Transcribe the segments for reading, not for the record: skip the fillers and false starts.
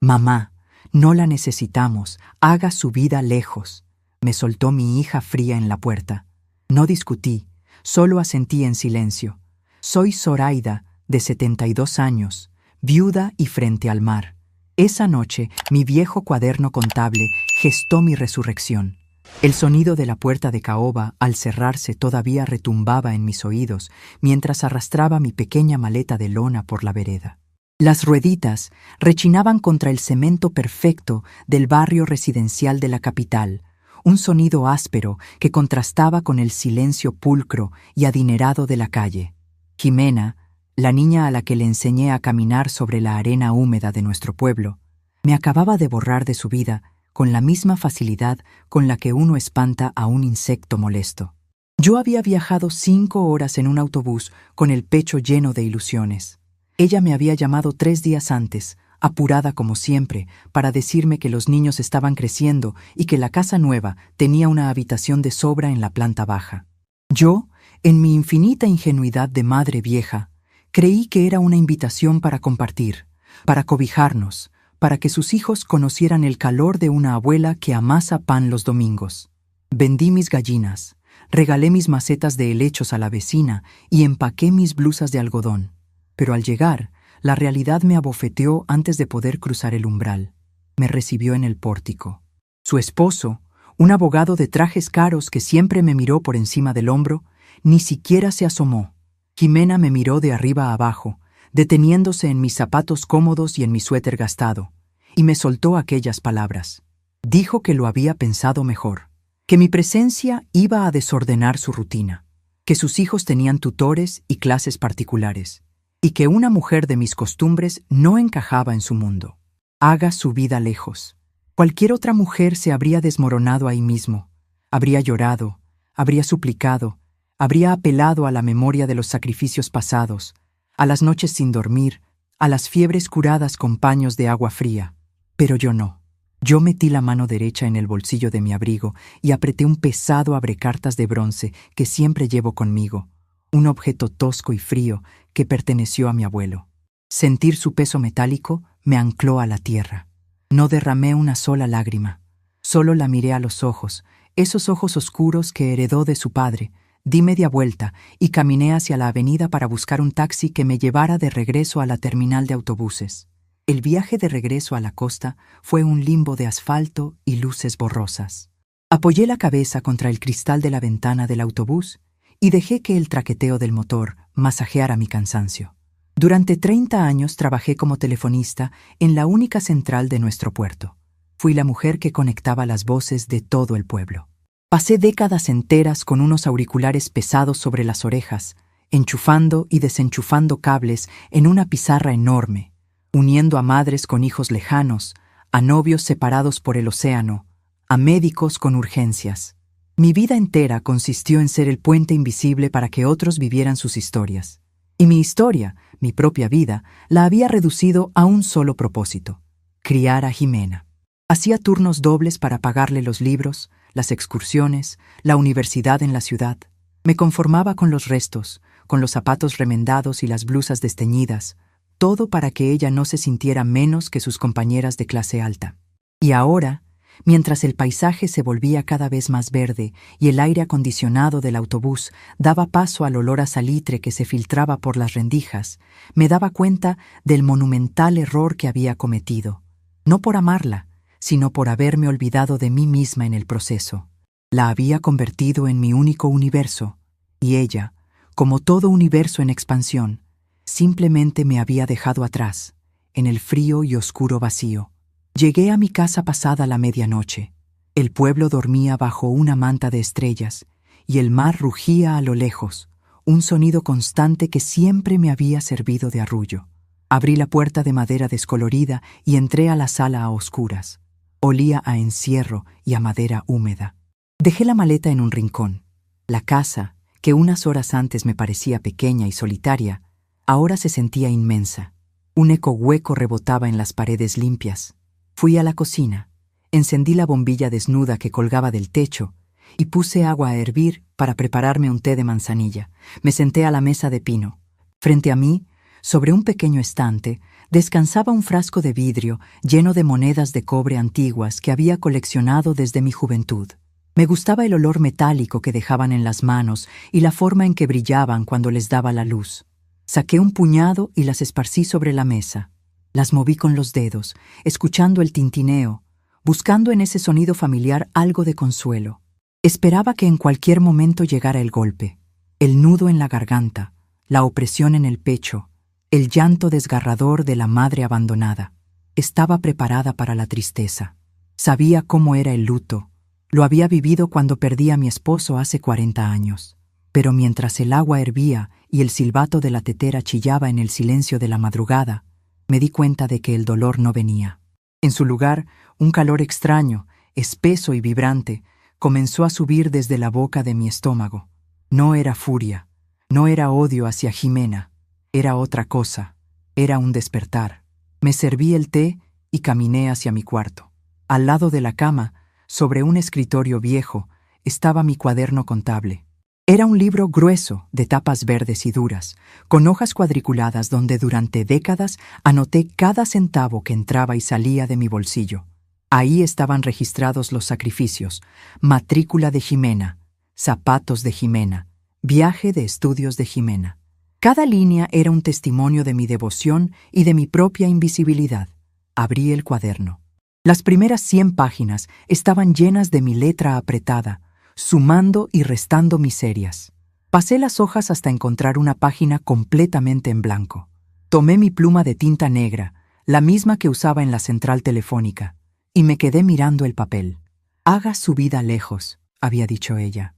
Mamá, no la necesitamos, haga su vida lejos. Me soltó mi hija fría en la puerta. No discutí, solo asentí en silencio. Soy Zoraida, de 72 años, viuda y frente al mar. Esa noche, mi viejo cuaderno contable gestó mi resurrección. El sonido de la puerta de caoba, al cerrarse, todavía retumbaba en mis oídos, mientras arrastraba mi pequeña maleta de lona por la vereda. Las rueditas rechinaban contra el cemento perfecto del barrio residencial de la capital, un sonido áspero que contrastaba con el silencio pulcro y adinerado de la calle. Jimena, la niña a la que le enseñé a caminar sobre la arena húmeda de nuestro pueblo, me acababa de borrar de su vida con la misma facilidad con la que uno espanta a un insecto molesto. Yo había viajado 5 horas en un autobús con el pecho lleno de ilusiones. Ella me había llamado 3 días antes, apurada como siempre, para decirme que los niños estaban creciendo y que la casa nueva tenía una habitación de sobra en la planta baja. Yo, en mi infinita ingenuidad de madre vieja, creí que era una invitación para compartir, para cobijarnos, para que sus hijos conocieran el calor de una abuela que amasa pan los domingos. Vendí mis gallinas, regalé mis macetas de helechos a la vecina y empaqué mis blusas de algodón. Pero al llegar, la realidad me abofeteó antes de poder cruzar el umbral. Me recibió en el pórtico. Su esposo, un abogado de trajes caros que siempre me miró por encima del hombro, ni siquiera se asomó. Jimena me miró de arriba a abajo, deteniéndose en mis zapatos cómodos y en mi suéter gastado, y me soltó aquellas palabras. Dijo que lo había pensado mejor, que mi presencia iba a desordenar su rutina, que sus hijos tenían tutores y clases particulares, y que una mujer de mis costumbres no encajaba en su mundo. Haga su vida lejos. Cualquier otra mujer se habría desmoronado ahí mismo, habría llorado, habría suplicado, habría apelado a la memoria de los sacrificios pasados, a las noches sin dormir, a las fiebres curadas con paños de agua fría. Pero yo no. Yo metí la mano derecha en el bolsillo de mi abrigo y apreté un pesado abrecartas de bronce que siempre llevo conmigo, un objeto tosco y frío que perteneció a mi abuelo. Sentir su peso metálico me ancló a la tierra. No derramé una sola lágrima. Solo la miré a los ojos, esos ojos oscuros que heredó de su padre. Di media vuelta y caminé hacia la avenida para buscar un taxi que me llevara de regreso a la terminal de autobuses. El viaje de regreso a la costa fue un limbo de asfalto y luces borrosas. Apoyé la cabeza contra el cristal de la ventana del autobús y dejé que el traqueteo del motor masajeara mi cansancio. Durante 30 años trabajé como telefonista en la única central de nuestro puerto. Fui la mujer que conectaba las voces de todo el pueblo. Pasé décadas enteras con unos auriculares pesados sobre las orejas, enchufando y desenchufando cables en una pizarra enorme, uniendo a madres con hijos lejanos, a novios separados por el océano, a médicos con urgencias. Mi vida entera consistió en ser el puente invisible para que otros vivieran sus historias. Y mi historia, mi propia vida, la había reducido a un solo propósito: criar a Jimena. Hacía turnos dobles para pagarle los libros, las excursiones, la universidad en la ciudad. Me conformaba con los restos, con los zapatos remendados y las blusas desteñidas, todo para que ella no se sintiera menos que sus compañeras de clase alta. Y ahora, mientras el paisaje se volvía cada vez más verde y el aire acondicionado del autobús daba paso al olor a salitre que se filtraba por las rendijas, me daba cuenta del monumental error que había cometido, no por amarla, sino por haberme olvidado de mí misma en el proceso. La había convertido en mi único universo, y ella, como todo universo en expansión, simplemente me había dejado atrás, en el frío y oscuro vacío. Llegué a mi casa pasada la medianoche. El pueblo dormía bajo una manta de estrellas, y el mar rugía a lo lejos, un sonido constante que siempre me había servido de arrullo. Abrí la puerta de madera descolorida y entré a la sala a oscuras. Olía a encierro y a madera húmeda. Dejé la maleta en un rincón. La casa, que unas horas antes me parecía pequeña y solitaria, ahora se sentía inmensa. Un eco hueco rebotaba en las paredes limpias. Fui a la cocina, encendí la bombilla desnuda que colgaba del techo y puse agua a hervir para prepararme un té de manzanilla. Me senté a la mesa de pino. Frente a mí, sobre un pequeño estante, Descansaba un frasco de vidrio lleno de monedas de cobre antiguas que había coleccionado desde mi juventud. Me gustaba el olor metálico que dejaban en las manos y la forma en que brillaban cuando les daba la luz. Saqué un puñado y las esparcí sobre la mesa. Las moví con los dedos, escuchando el tintineo, buscando en ese sonido familiar algo de consuelo. Esperaba que en cualquier momento llegara el golpe, el nudo en la garganta, la opresión en el pecho, el llanto desgarrador de la madre abandonada. Estaba preparada para la tristeza. Sabía cómo era el luto. Lo había vivido cuando perdí a mi esposo hace 40 años. Pero mientras el agua hervía y el silbato de la tetera chillaba en el silencio de la madrugada, me di cuenta de que el dolor no venía. En su lugar, un calor extraño, espeso y vibrante, comenzó a subir desde la boca de mi estómago. No era furia, no era odio hacia Jimena. Era otra cosa, era un despertar. Me serví el té y caminé hacia mi cuarto. Al lado de la cama, sobre un escritorio viejo, estaba mi cuaderno contable. Era un libro grueso, de tapas verdes y duras, con hojas cuadriculadas donde durante décadas anoté cada centavo que entraba y salía de mi bolsillo. Ahí estaban registrados los sacrificios, matrícula de Jimena, zapatos de Jimena, viaje de estudios de Jimena. Cada línea era un testimonio de mi devoción y de mi propia invisibilidad. Abrí el cuaderno. Las primeras 100 páginas estaban llenas de mi letra apretada, sumando y restando miserias. Pasé las hojas hasta encontrar una página completamente en blanco. Tomé mi pluma de tinta negra, la misma que usaba en la central telefónica, y me quedé mirando el papel. Haga su vida lejos, había dicho ella.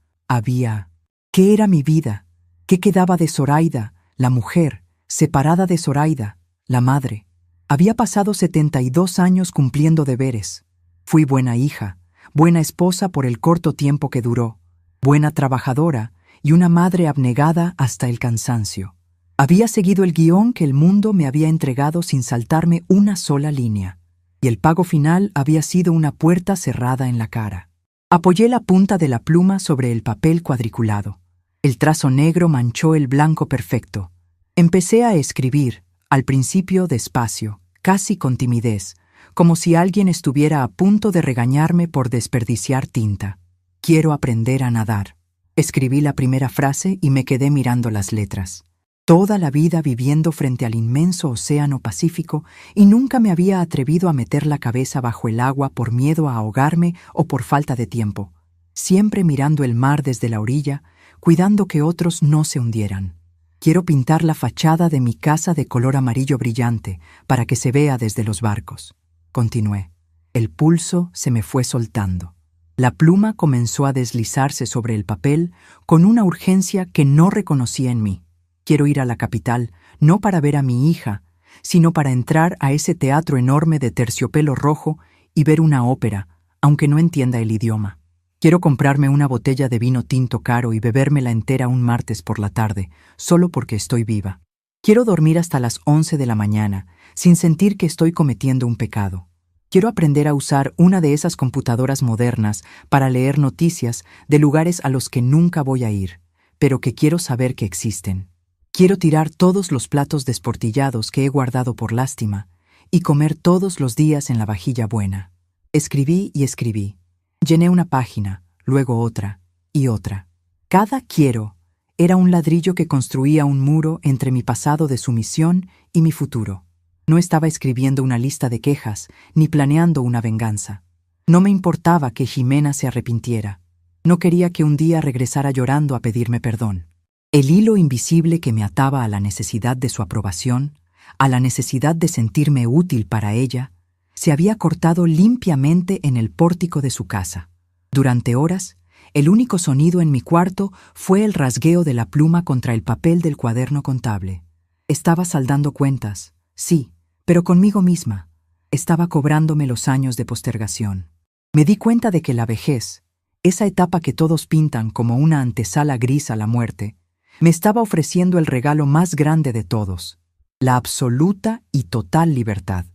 ¿Qué era mi vida? ¿Qué quedaba de Zoraida, la mujer, separada de Zoraida, la madre? Había pasado 72 años cumpliendo deberes. Fui buena hija, buena esposa por el corto tiempo que duró, buena trabajadora y una madre abnegada hasta el cansancio. Había seguido el guión que el mundo me había entregado sin saltarme una sola línea, y el pago final había sido una puerta cerrada en la cara. Apoyé la punta de la pluma sobre el papel cuadriculado. El trazo negro manchó el blanco perfecto. Empecé a escribir, al principio despacio, casi con timidez, como si alguien estuviera a punto de regañarme por desperdiciar tinta. Quiero aprender a nadar. Escribí la primera frase y me quedé mirando las letras. Toda la vida viviendo frente al inmenso océano Pacífico y nunca me había atrevido a meter la cabeza bajo el agua por miedo a ahogarme o por falta de tiempo. Siempre mirando el mar desde la orilla, cuidando que otros no se hundieran. Quiero pintar la fachada de mi casa de color amarillo brillante para que se vea desde los barcos. Continué. El pulso se me fue soltando. La pluma comenzó a deslizarse sobre el papel con una urgencia que no reconocía en mí. Quiero ir a la capital, no para ver a mi hija, sino para entrar a ese teatro enorme de terciopelo rojo y ver una ópera, aunque no entienda el idioma. Quiero comprarme una botella de vino tinto caro y bebérmela entera un martes por la tarde, solo porque estoy viva. Quiero dormir hasta las 11 de la mañana, sin sentir que estoy cometiendo un pecado. Quiero aprender a usar una de esas computadoras modernas para leer noticias de lugares a los que nunca voy a ir, pero que quiero saber que existen. Quiero tirar todos los platos desportillados que he guardado por lástima y comer todos los días en la vajilla buena. Escribí y escribí. Llené una página, luego otra y otra. Cada quiero era un ladrillo que construía un muro entre mi pasado de sumisión y mi futuro. No estaba escribiendo una lista de quejas ni planeando una venganza. No me importaba que Jimena se arrepintiera. No quería que un día regresara llorando a pedirme perdón. El hilo invisible que me ataba a la necesidad de su aprobación, a la necesidad de sentirme útil para ella, se había cortado limpiamente en el pórtico de su casa. Durante horas, el único sonido en mi cuarto fue el rasgueo de la pluma contra el papel del cuaderno contable. Estaba saldando cuentas, sí, pero conmigo misma. Estaba cobrándome los años de postergación. Me di cuenta de que la vejez, esa etapa que todos pintan como una antesala gris a la muerte, me estaba ofreciendo el regalo más grande de todos, la absoluta y total libertad.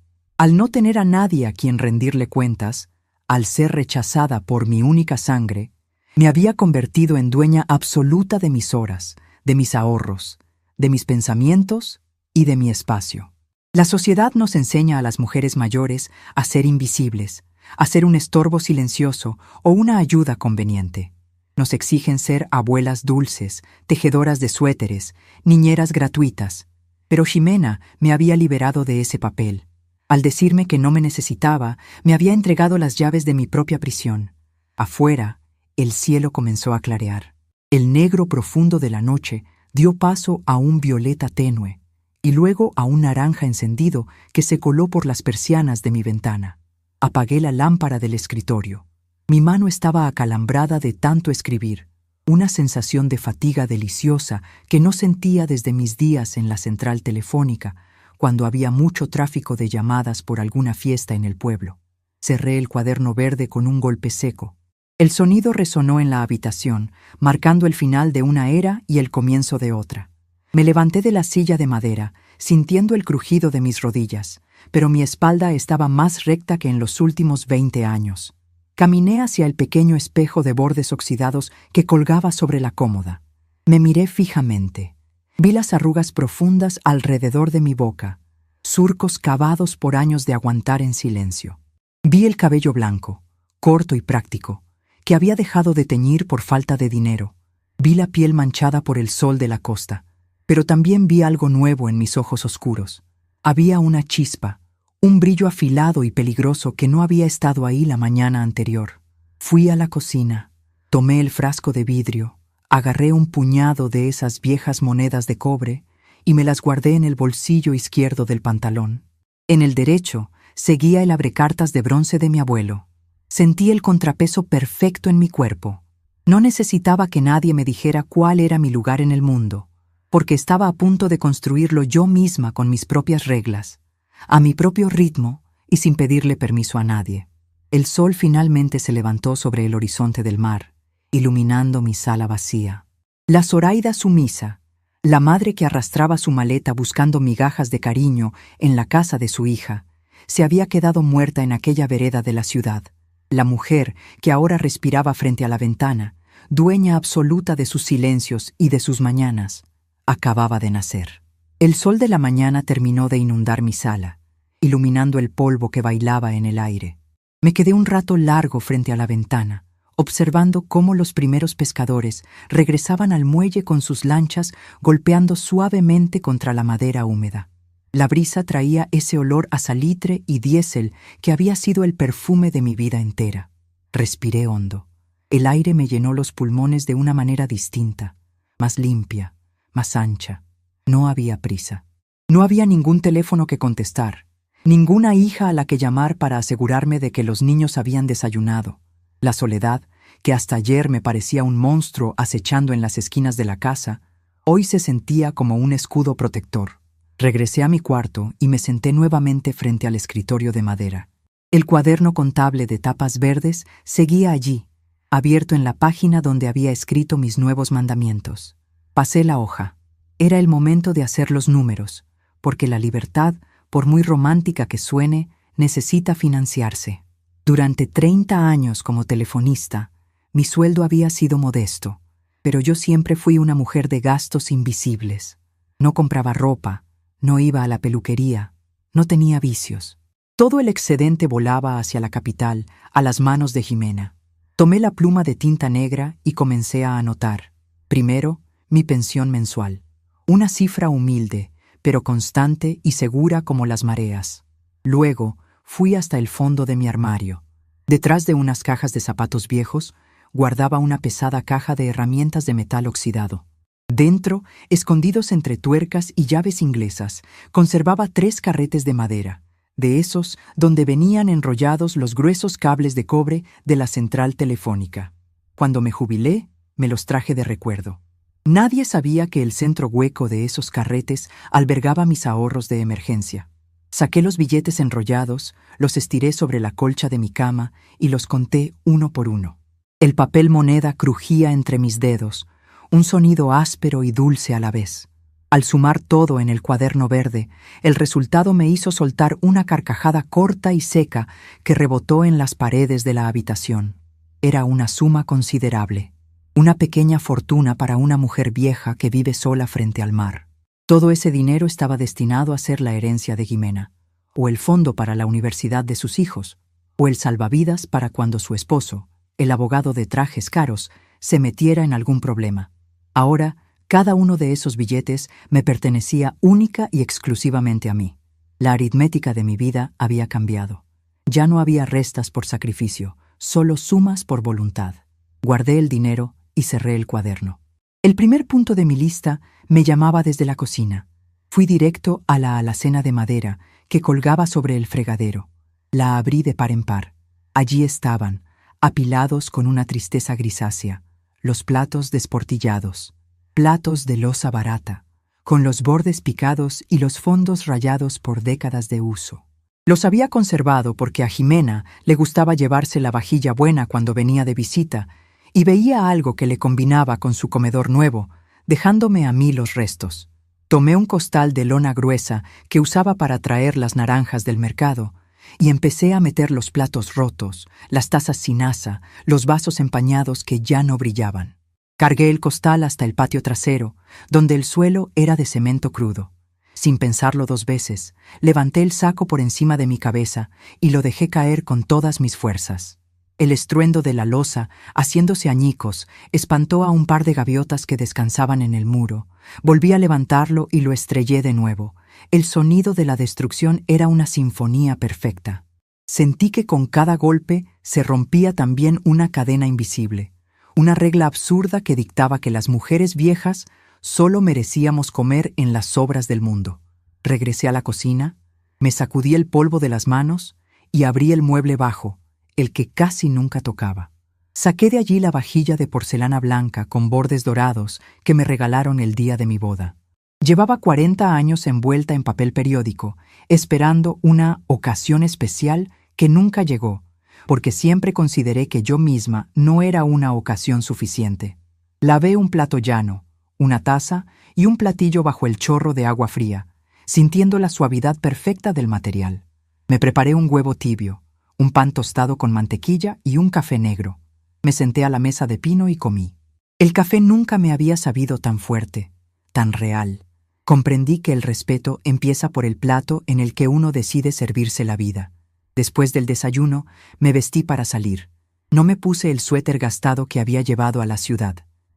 Al no tener a nadie a quien rendirle cuentas, al ser rechazada por mi única sangre, me había convertido en dueña absoluta de mis horas, de mis ahorros, de mis pensamientos y de mi espacio. La sociedad nos enseña a las mujeres mayores a ser invisibles, a ser un estorbo silencioso o una ayuda conveniente. Nos exigen ser abuelas dulces, tejedoras de suéteres, niñeras gratuitas. Pero Ximena me había liberado de ese papel. Al decirme que no me necesitaba, me había entregado las llaves de mi propia prisión. Afuera, el cielo comenzó a clarear. El negro profundo de la noche dio paso a un violeta tenue y luego a un naranja encendido que se coló por las persianas de mi ventana. Apagué la lámpara del escritorio. Mi mano estaba acalambrada de tanto escribir, una sensación de fatiga deliciosa que no sentía desde mis días en la central telefónica, cuando había mucho tráfico de llamadas por alguna fiesta en el pueblo. Cerré el cuaderno verde con un golpe seco. El sonido resonó en la habitación, marcando el final de una era y el comienzo de otra. Me levanté de la silla de madera, sintiendo el crujido de mis rodillas, pero mi espalda estaba más recta que en los últimos 20 años. Caminé hacia el pequeño espejo de bordes oxidados que colgaba sobre la cómoda. Me miré fijamente. Vi las arrugas profundas alrededor de mi boca, surcos cavados por años de aguantar en silencio. Vi el cabello blanco, corto y práctico, que había dejado de teñir por falta de dinero. Vi la piel manchada por el sol de la costa, pero también vi algo nuevo en mis ojos oscuros. Había una chispa, un brillo afilado y peligroso que no había estado ahí la mañana anterior. Fui a la cocina, tomé el frasco de vidrio, agarré un puñado de esas viejas monedas de cobre y me las guardé en el bolsillo izquierdo del pantalón. En el derecho seguía el abrecartas de bronce de mi abuelo. Sentí el contrapeso perfecto en mi cuerpo. No necesitaba que nadie me dijera cuál era mi lugar en el mundo, porque estaba a punto de construirlo yo misma con mis propias reglas, a mi propio ritmo y sin pedirle permiso a nadie. El sol finalmente se levantó sobre el horizonte del mar, iluminando mi sala vacía. La Zoraida sumisa, la madre que arrastraba su maleta buscando migajas de cariño en la casa de su hija, se había quedado muerta en aquella vereda de la ciudad. La mujer que ahora respiraba frente a la ventana, dueña absoluta de sus silencios y de sus mañanas, acababa de nacer. El sol de la mañana terminó de inundar mi sala, iluminando el polvo que bailaba en el aire. Me quedé un rato largo frente a la ventana, observando cómo los primeros pescadores regresaban al muelle con sus lanchas golpeando suavemente contra la madera húmeda. La brisa traía ese olor a salitre y diésel que había sido el perfume de mi vida entera. Respiré hondo. El aire me llenó los pulmones de una manera distinta, más limpia, más ancha. No había prisa. No había ningún teléfono que contestar, ninguna hija a la que llamar para asegurarme de que los niños habían desayunado. La soledad, que hasta ayer me parecía un monstruo acechando en las esquinas de la casa, hoy se sentía como un escudo protector. Regresé a mi cuarto y me senté nuevamente frente al escritorio de madera. El cuaderno contable de tapas verdes seguía allí, abierto en la página donde había escrito mis nuevos mandamientos. Pasé la hoja. Era el momento de hacer los números, porque la libertad, por muy romántica que suene, necesita financiarse. Durante 30 años como telefonista, mi sueldo había sido modesto, pero yo siempre fui una mujer de gastos invisibles. No compraba ropa, no iba a la peluquería, no tenía vicios. Todo el excedente volaba hacia la capital, a las manos de Ximena. Tomé la pluma de tinta negra y comencé a anotar. Primero, mi pensión mensual. Una cifra humilde, pero constante y segura como las mareas. Luego, fui hasta el fondo de mi armario. Detrás de unas cajas de zapatos viejos, guardaba una pesada caja de herramientas de metal oxidado. Dentro, escondidos entre tuercas y llaves inglesas, conservaba 3 carretes de madera, de esos donde venían enrollados los gruesos cables de cobre de la central telefónica. Cuando me jubilé, me los traje de recuerdo. Nadie sabía que el centro hueco de esos carretes albergaba mis ahorros de emergencia. Saqué los billetes enrollados, los estiré sobre la colcha de mi cama y los conté uno por uno. El papel moneda crujía entre mis dedos, un sonido áspero y dulce a la vez. Al sumar todo en el cuaderno verde, el resultado me hizo soltar una carcajada corta y seca que rebotó en las paredes de la habitación. Era una suma considerable. Una pequeña fortuna para una mujer vieja que vive sola frente al mar. Todo ese dinero estaba destinado a ser la herencia de Jimena, o el fondo para la universidad de sus hijos, o el salvavidas para cuando su esposo, el abogado de trajes caros, se metiera en algún problema. Ahora, cada uno de esos billetes me pertenecía única y exclusivamente a mí. La aritmética de mi vida había cambiado. Ya no había restas por sacrificio, solo sumas por voluntad. Guardé el dinero y cerré el cuaderno. El primer punto de mi lista me llamaba desde la cocina. Fui directo a la alacena de madera que colgaba sobre el fregadero. La abrí de par en par. Allí estaban, apilados con una tristeza grisácea, los platos desportillados, platos de loza barata, con los bordes picados y los fondos rayados por décadas de uso. Los había conservado porque a Jimena le gustaba llevarse la vajilla buena cuando venía de visita y veía algo que le combinaba con su comedor nuevo, dejándome a mí los restos. Tomé un costal de lona gruesa que usaba para traer las naranjas del mercado y empecé a meter los platos rotos, las tazas sin asa, los vasos empañados que ya no brillaban. Cargué el costal hasta el patio trasero, donde el suelo era de cemento crudo. Sin pensarlo 2 veces, levanté el saco por encima de mi cabeza y lo dejé caer con todas mis fuerzas. El estruendo de la loza, haciéndose añicos, espantó a un par de gaviotas que descansaban en el muro. Volví a levantarlo y lo estrellé de nuevo. El sonido de la destrucción era una sinfonía perfecta. Sentí que con cada golpe se rompía también una cadena invisible, una regla absurda que dictaba que las mujeres viejas solo merecíamos comer en las sobras del mundo. Regresé a la cocina, me sacudí el polvo de las manos y abrí el mueble bajo, el que casi nunca tocaba. Saqué de allí la vajilla de porcelana blanca con bordes dorados que me regalaron el día de mi boda. Llevaba 40 años envuelta en papel periódico, esperando una ocasión especial que nunca llegó, porque siempre consideré que yo misma no era una ocasión suficiente. Lavé un plato llano, una taza y un platillo bajo el chorro de agua fría, sintiendo la suavidad perfecta del material. Me preparé un huevo tibio, un pan tostado con mantequilla y un café negro. Me senté a la mesa de pino y comí. El café nunca me había sabido tan fuerte, tan real. Comprendí que el respeto empieza por el plato en el que uno decide servirse la vida. Después del desayuno, me vestí para salir. No me puse el suéter gastado que había llevado a la ciudad.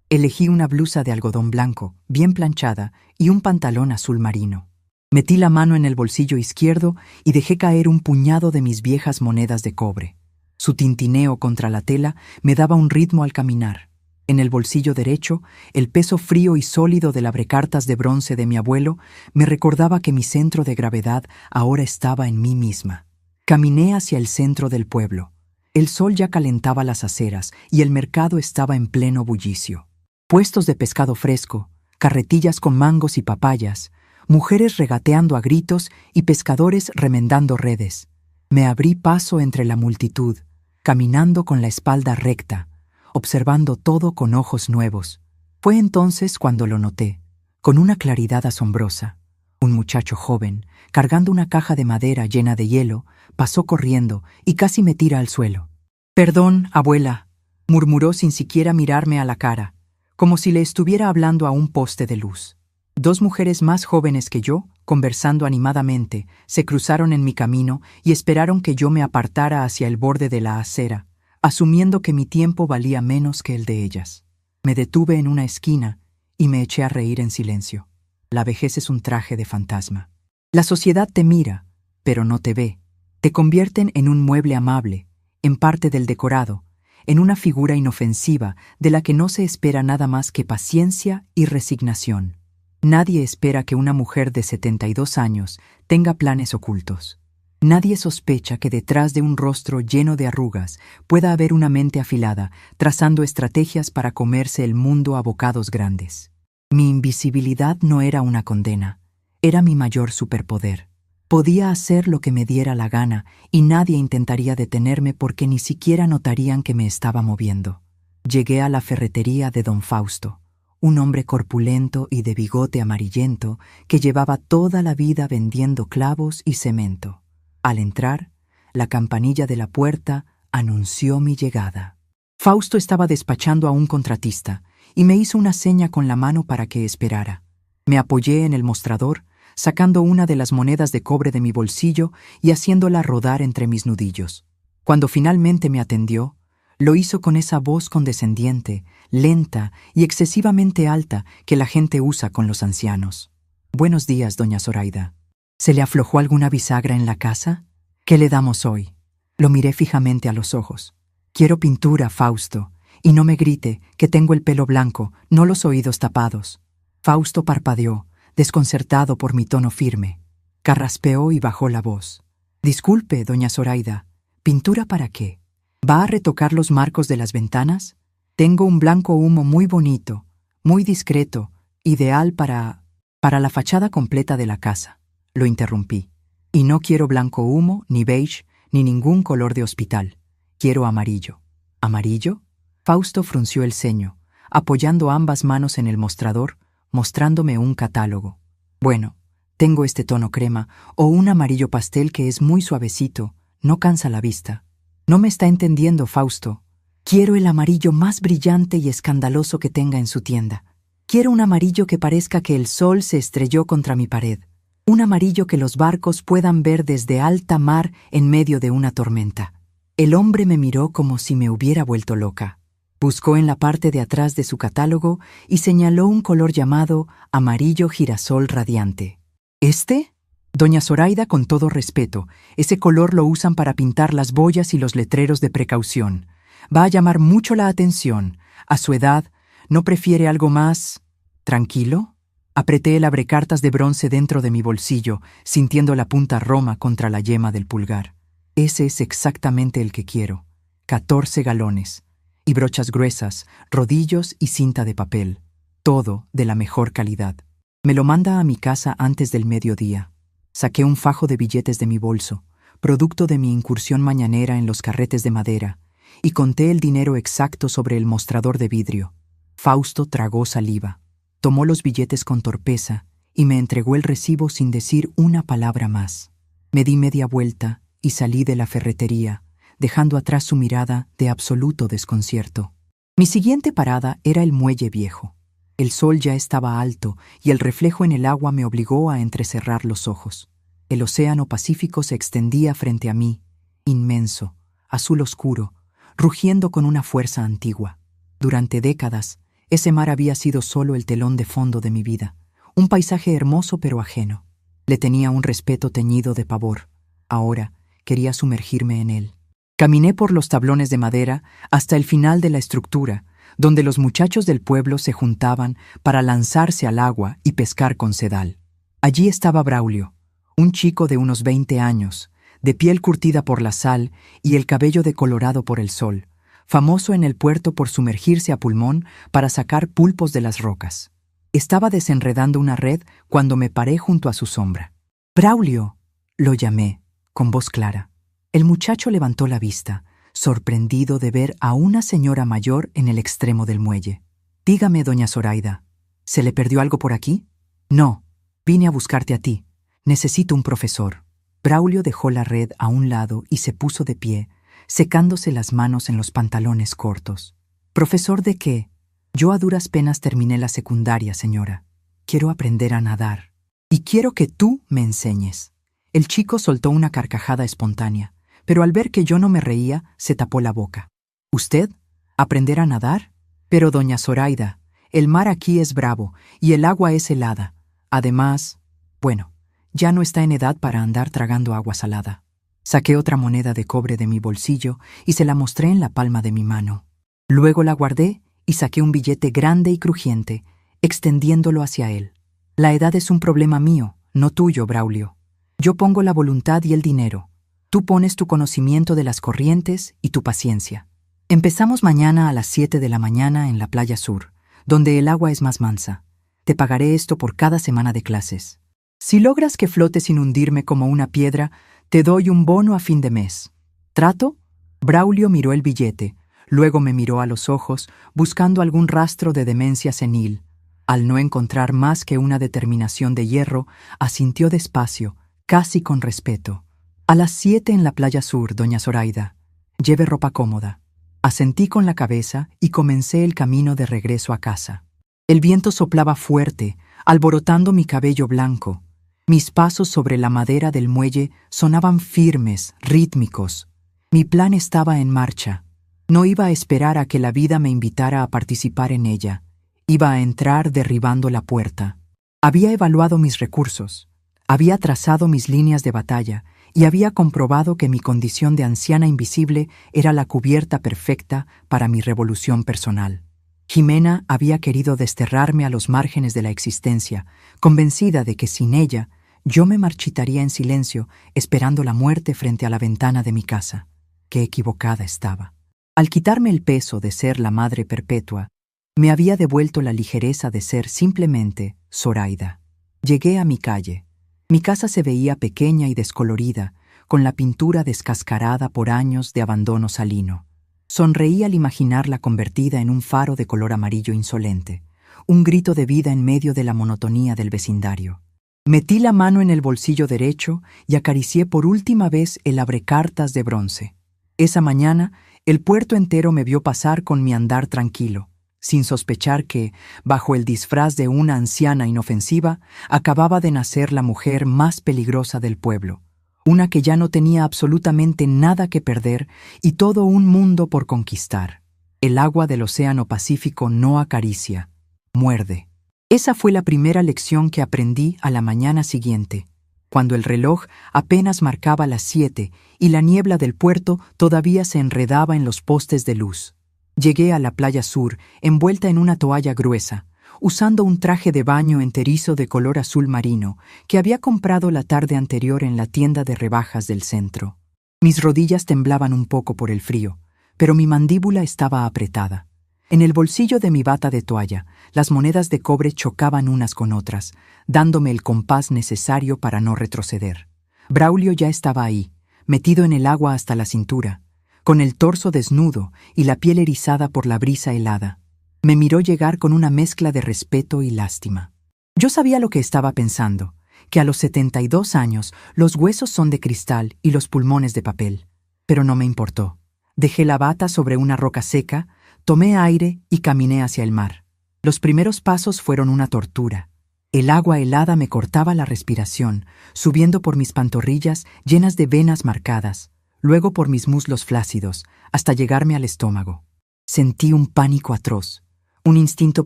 Elegí una blusa de algodón blanco, bien planchada, y un pantalón azul marino. Metí la mano en el bolsillo izquierdo y dejé caer un puñado de mis viejas monedas de cobre. Su tintineo contra la tela me daba un ritmo al caminar. En el bolsillo derecho, el peso frío y sólido del abrecartas de bronce de mi abuelo me recordaba que mi centro de gravedad ahora estaba en mí misma. Caminé hacia el centro del pueblo. El sol ya calentaba las aceras y el mercado estaba en pleno bullicio. Puestos de pescado fresco, carretillas con mangos y papayas, mujeres regateando a gritos y pescadores remendando redes. Me abrí paso entre la multitud, caminando con la espalda recta, observando todo con ojos nuevos. Fue entonces cuando lo noté, con una claridad asombrosa. Un muchacho joven, cargando una caja de madera llena de hielo, pasó corriendo y casi me tira al suelo. «Perdón, abuela», murmuró sin siquiera mirarme a la cara, como si le estuviera hablando a un poste de luz. 2 mujeres más jóvenes que yo, conversando animadamente, se cruzaron en mi camino y esperaron que yo me apartara hacia el borde de la acera, asumiendo que mi tiempo valía menos que el de ellas. Me detuve en una esquina y me eché a reír en silencio. La vejez es un traje de fantasma. La sociedad te mira, pero no te ve. Te convierten en un mueble amable, en parte del decorado, en una figura inofensiva de la que no se espera nada más que paciencia y resignación. Nadie espera que una mujer de 72 años tenga planes ocultos. Nadie sospecha que detrás de un rostro lleno de arrugas pueda haber una mente afilada, trazando estrategias para comerse el mundo a bocados grandes. Mi invisibilidad no era una condena, era mi mayor superpoder. Podía hacer lo que me diera la gana y nadie intentaría detenerme porque ni siquiera notarían que me estaba moviendo. Llegué a la ferretería de don Fausto, un hombre corpulento y de bigote amarillento que llevaba toda la vida vendiendo clavos y cemento. Al entrar, la campanilla de la puerta anunció mi llegada. Fausto estaba despachando a un contratista y me hizo una seña con la mano para que esperara. Me apoyé en el mostrador, sacando una de las monedas de cobre de mi bolsillo y haciéndola rodar entre mis nudillos. Cuando finalmente me atendió, lo hizo con esa voz condescendiente, lenta y excesivamente alta que la gente usa con los ancianos. «Buenos días, doña Zoraida. ¿Se le aflojó alguna bisagra en la casa? ¿Qué le damos hoy?» Lo miré fijamente a los ojos. «Quiero pintura, Fausto, y no me grite, que tengo el pelo blanco, no los oídos tapados». Fausto parpadeó, desconcertado por mi tono firme. Carraspeó y bajó la voz. «Disculpe, doña Zoraida, ¿pintura para qué? ¿Va a retocar los marcos de las ventanas? Tengo un blanco humo muy bonito, muy discreto, ideal para la fachada completa de la casa», lo interrumpí. «Y no quiero blanco humo, ni beige, ni ningún color de hospital. Quiero amarillo». «¿Amarillo?» Fausto frunció el ceño, apoyando ambas manos en el mostrador, mostrándome un catálogo. «Bueno, tengo este tono crema o un amarillo pastel que es muy suavecito, no cansa la vista». «No me está entendiendo, Fausto. Quiero el amarillo más brillante y escandaloso que tenga en su tienda. Quiero un amarillo que parezca que el sol se estrelló contra mi pared. Un amarillo que los barcos puedan ver desde alta mar en medio de una tormenta». El hombre me miró como si me hubiera vuelto loca. Buscó en la parte de atrás de su catálogo y señaló un color llamado amarillo girasol radiante. «¿Este?» «Doña Zoraida, con todo respeto, ese color lo usan para pintar las boyas y los letreros de precaución. Va a llamar mucho la atención. A su edad, ¿no prefiere algo más tranquilo?» Apreté el abrecartas de bronce dentro de mi bolsillo, sintiendo la punta roma contra la yema del pulgar. «Ese es exactamente el que quiero. 14 galones. Y brochas gruesas, rodillos y cinta de papel. Todo de la mejor calidad. Me lo manda a mi casa antes del mediodía». Saqué un fajo de billetes de mi bolso, producto de mi incursión mañanera en los carretes de madera, y conté el dinero exacto sobre el mostrador de vidrio. Fausto tragó saliva, tomó los billetes con torpeza y me entregó el recibo sin decir una palabra más. Me di media vuelta y salí de la ferretería, dejando atrás su mirada de absoluto desconcierto. Mi siguiente parada era el muelle viejo. El sol ya estaba alto y el reflejo en el agua me obligó a entrecerrar los ojos. El océano Pacífico se extendía frente a mí, inmenso, azul oscuro, rugiendo con una fuerza antigua. Durante décadas, ese mar había sido solo el telón de fondo de mi vida, un paisaje hermoso pero ajeno. Le tenía un respeto teñido de pavor. Ahora quería sumergirme en él. Caminé por los tablones de madera hasta el final de la estructura, donde los muchachos del pueblo se juntaban para lanzarse al agua y pescar con sedal. Allí estaba Braulio, un chico de unos 20 años, de piel curtida por la sal y el cabello decolorado por el sol, famoso en el puerto por sumergirse a pulmón para sacar pulpos de las rocas. Estaba desenredando una red cuando me paré junto a su sombra. «Braulio», lo llamé, con voz clara. El muchacho levantó la vista, sorprendido de ver a una señora mayor en el extremo del muelle. «Dígame, doña Zoraida, ¿se le perdió algo por aquí?» «No, vine a buscarte a ti. Necesito un profesor». Braulio dejó la red a un lado y se puso de pie, secándose las manos en los pantalones cortos. «¿Profesor de qué?» «Yo a duras penas terminé la secundaria, señora. Quiero aprender a nadar. Y quiero que tú me enseñes». El chico soltó una carcajada espontánea, pero al ver que yo no me reía, se tapó la boca. «¿Usted? ¿Aprender a nadar? Pero, doña Zoraida, el mar aquí es bravo y el agua es helada. Además, bueno, ya no está en edad para andar tragando agua salada». Saqué otra moneda de cobre de mi bolsillo y se la mostré en la palma de mi mano. Luego la guardé y saqué un billete grande y crujiente, extendiéndolo hacia él. «La edad es un problema mío, no tuyo, Braulio. Yo pongo la voluntad y el dinero. Tú pones tu conocimiento de las corrientes y tu paciencia. Empezamos mañana a las 7 de la mañana en la playa sur, donde el agua es más mansa. Te pagaré esto por cada semana de clases. Si logras que flote sin hundirme como una piedra, te doy un bono a fin de mes. ¿Trato?» Braulio miró el billete, luego me miró a los ojos, buscando algún rastro de demencia senil. Al no encontrar más que una determinación de hierro, asintió despacio, casi con respeto. «A las 7 en la playa sur, doña Zoraida. Lleve ropa cómoda». Asentí con la cabeza y comencé el camino de regreso a casa. El viento soplaba fuerte, alborotando mi cabello blanco. Mis pasos sobre la madera del muelle sonaban firmes, rítmicos. Mi plan estaba en marcha. No iba a esperar a que la vida me invitara a participar en ella. Iba a entrar derribando la puerta. Había evaluado mis recursos, había trazado mis líneas de batalla y había comprobado que mi condición de anciana invisible era la cubierta perfecta para mi revolución personal. Jimena había querido desterrarme a los márgenes de la existencia, convencida de que sin ella yo me marchitaría en silencio, esperando la muerte frente a la ventana de mi casa. Qué equivocada estaba. Al quitarme el peso de ser la madre perpetua, me había devuelto la ligereza de ser simplemente Zoraida. Llegué a mi calle. Mi casa se veía pequeña y descolorida, con la pintura descascarada por años de abandono salino. Sonreí al imaginarla convertida en un faro de color amarillo insolente, un grito de vida en medio de la monotonía del vecindario. Metí la mano en el bolsillo derecho y acaricié por última vez el abrecartas de bronce. Esa mañana, el puerto entero me vio pasar con mi andar tranquilo, sin sospechar que, bajo el disfraz de una anciana inofensiva, acababa de nacer la mujer más peligrosa del pueblo, una que ya no tenía absolutamente nada que perder y todo un mundo por conquistar. El agua del Océano Pacífico no acaricia, muerde. Esa fue la primera lección que aprendí a la mañana siguiente, cuando el reloj apenas marcaba las 7 y la niebla del puerto todavía se enredaba en los postes de luz. Llegué a la playa sur, envuelta en una toalla gruesa, usando un traje de baño enterizo de color azul marino que había comprado la tarde anterior en la tienda de rebajas del centro. Mis rodillas temblaban un poco por el frío, pero mi mandíbula estaba apretada. En el bolsillo de mi bata de toalla, las monedas de cobre chocaban unas con otras, dándome el compás necesario para no retroceder. Braulio ya estaba ahí, metido en el agua hasta la cintura, con el torso desnudo y la piel erizada por la brisa helada. Me miró llegar con una mezcla de respeto y lástima. Yo sabía lo que estaba pensando, que a los 72 años los huesos son de cristal y los pulmones de papel. Pero no me importó. Dejé la bata sobre una roca seca, tomé aire y caminé hacia el mar. Los primeros pasos fueron una tortura. El agua helada me cortaba la respiración, subiendo por mis pantorrillas llenas de venas marcadas, luego por mis muslos flácidos, hasta llegarme al estómago. Sentí un pánico atroz, un instinto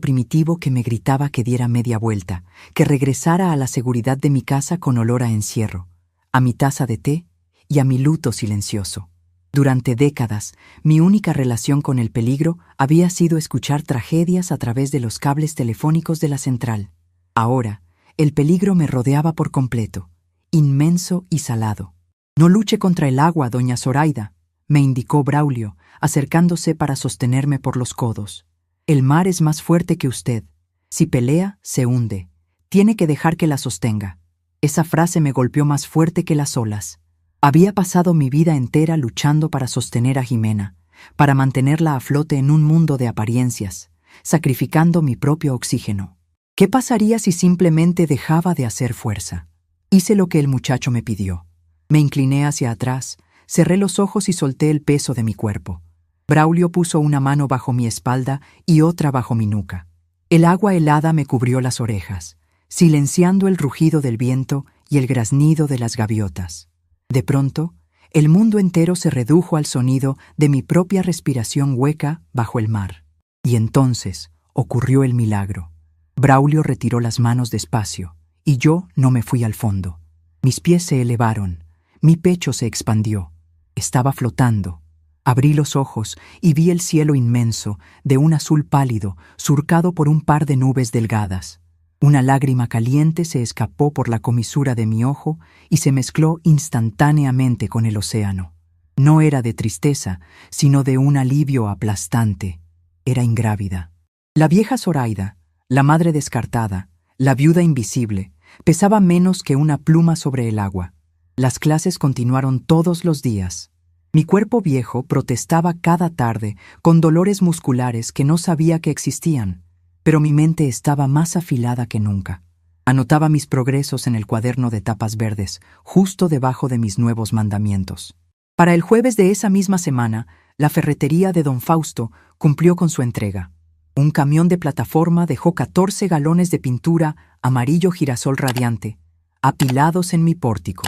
primitivo que me gritaba que diera media vuelta, que regresara a la seguridad de mi casa con olor a encierro, a mi taza de té y a mi luto silencioso. Durante décadas, mi única relación con el peligro había sido escuchar tragedias a través de los cables telefónicos de la central. Ahora, el peligro me rodeaba por completo, inmenso y salado. «No luche contra el agua, doña Zoraida», me indicó Braulio, acercándose para sostenerme por los codos. «El mar es más fuerte que usted. Si pelea, se hunde. Tiene que dejar que la sostenga». Esa frase me golpeó más fuerte que las olas. Había pasado mi vida entera luchando para sostener a Jimena, para mantenerla a flote en un mundo de apariencias, sacrificando mi propio oxígeno. ¿Qué pasaría si simplemente dejaba de hacer fuerza? Hice lo que el muchacho me pidió. Me incliné hacia atrás, cerré los ojos y solté el peso de mi cuerpo. Braulio puso una mano bajo mi espalda y otra bajo mi nuca. El agua helada me cubrió las orejas, silenciando el rugido del viento y el graznido de las gaviotas. De pronto, el mundo entero se redujo al sonido de mi propia respiración hueca bajo el mar. Y entonces ocurrió el milagro. Braulio retiró las manos despacio, y yo no me fui al fondo. Mis pies se elevaron, mi pecho se expandió. Estaba flotando. Abrí los ojos y vi el cielo inmenso, de un azul pálido, surcado por un par de nubes delgadas. Una lágrima caliente se escapó por la comisura de mi ojo y se mezcló instantáneamente con el océano. No era de tristeza, sino de un alivio aplastante. Era ingrávida. La vieja Zoraida, la madre descartada, la viuda invisible, pesaba menos que una pluma sobre el agua. Las clases continuaron todos los días. Mi cuerpo viejo protestaba cada tarde con dolores musculares que no sabía que existían, pero mi mente estaba más afilada que nunca. Anotaba mis progresos en el cuaderno de tapas verdes, justo debajo de mis nuevos mandamientos. Para el jueves de esa misma semana, la ferretería de don Fausto cumplió con su entrega. Un camión de plataforma dejó 14 galones de pintura amarillo girasol radiante, apilados en mi pórtico,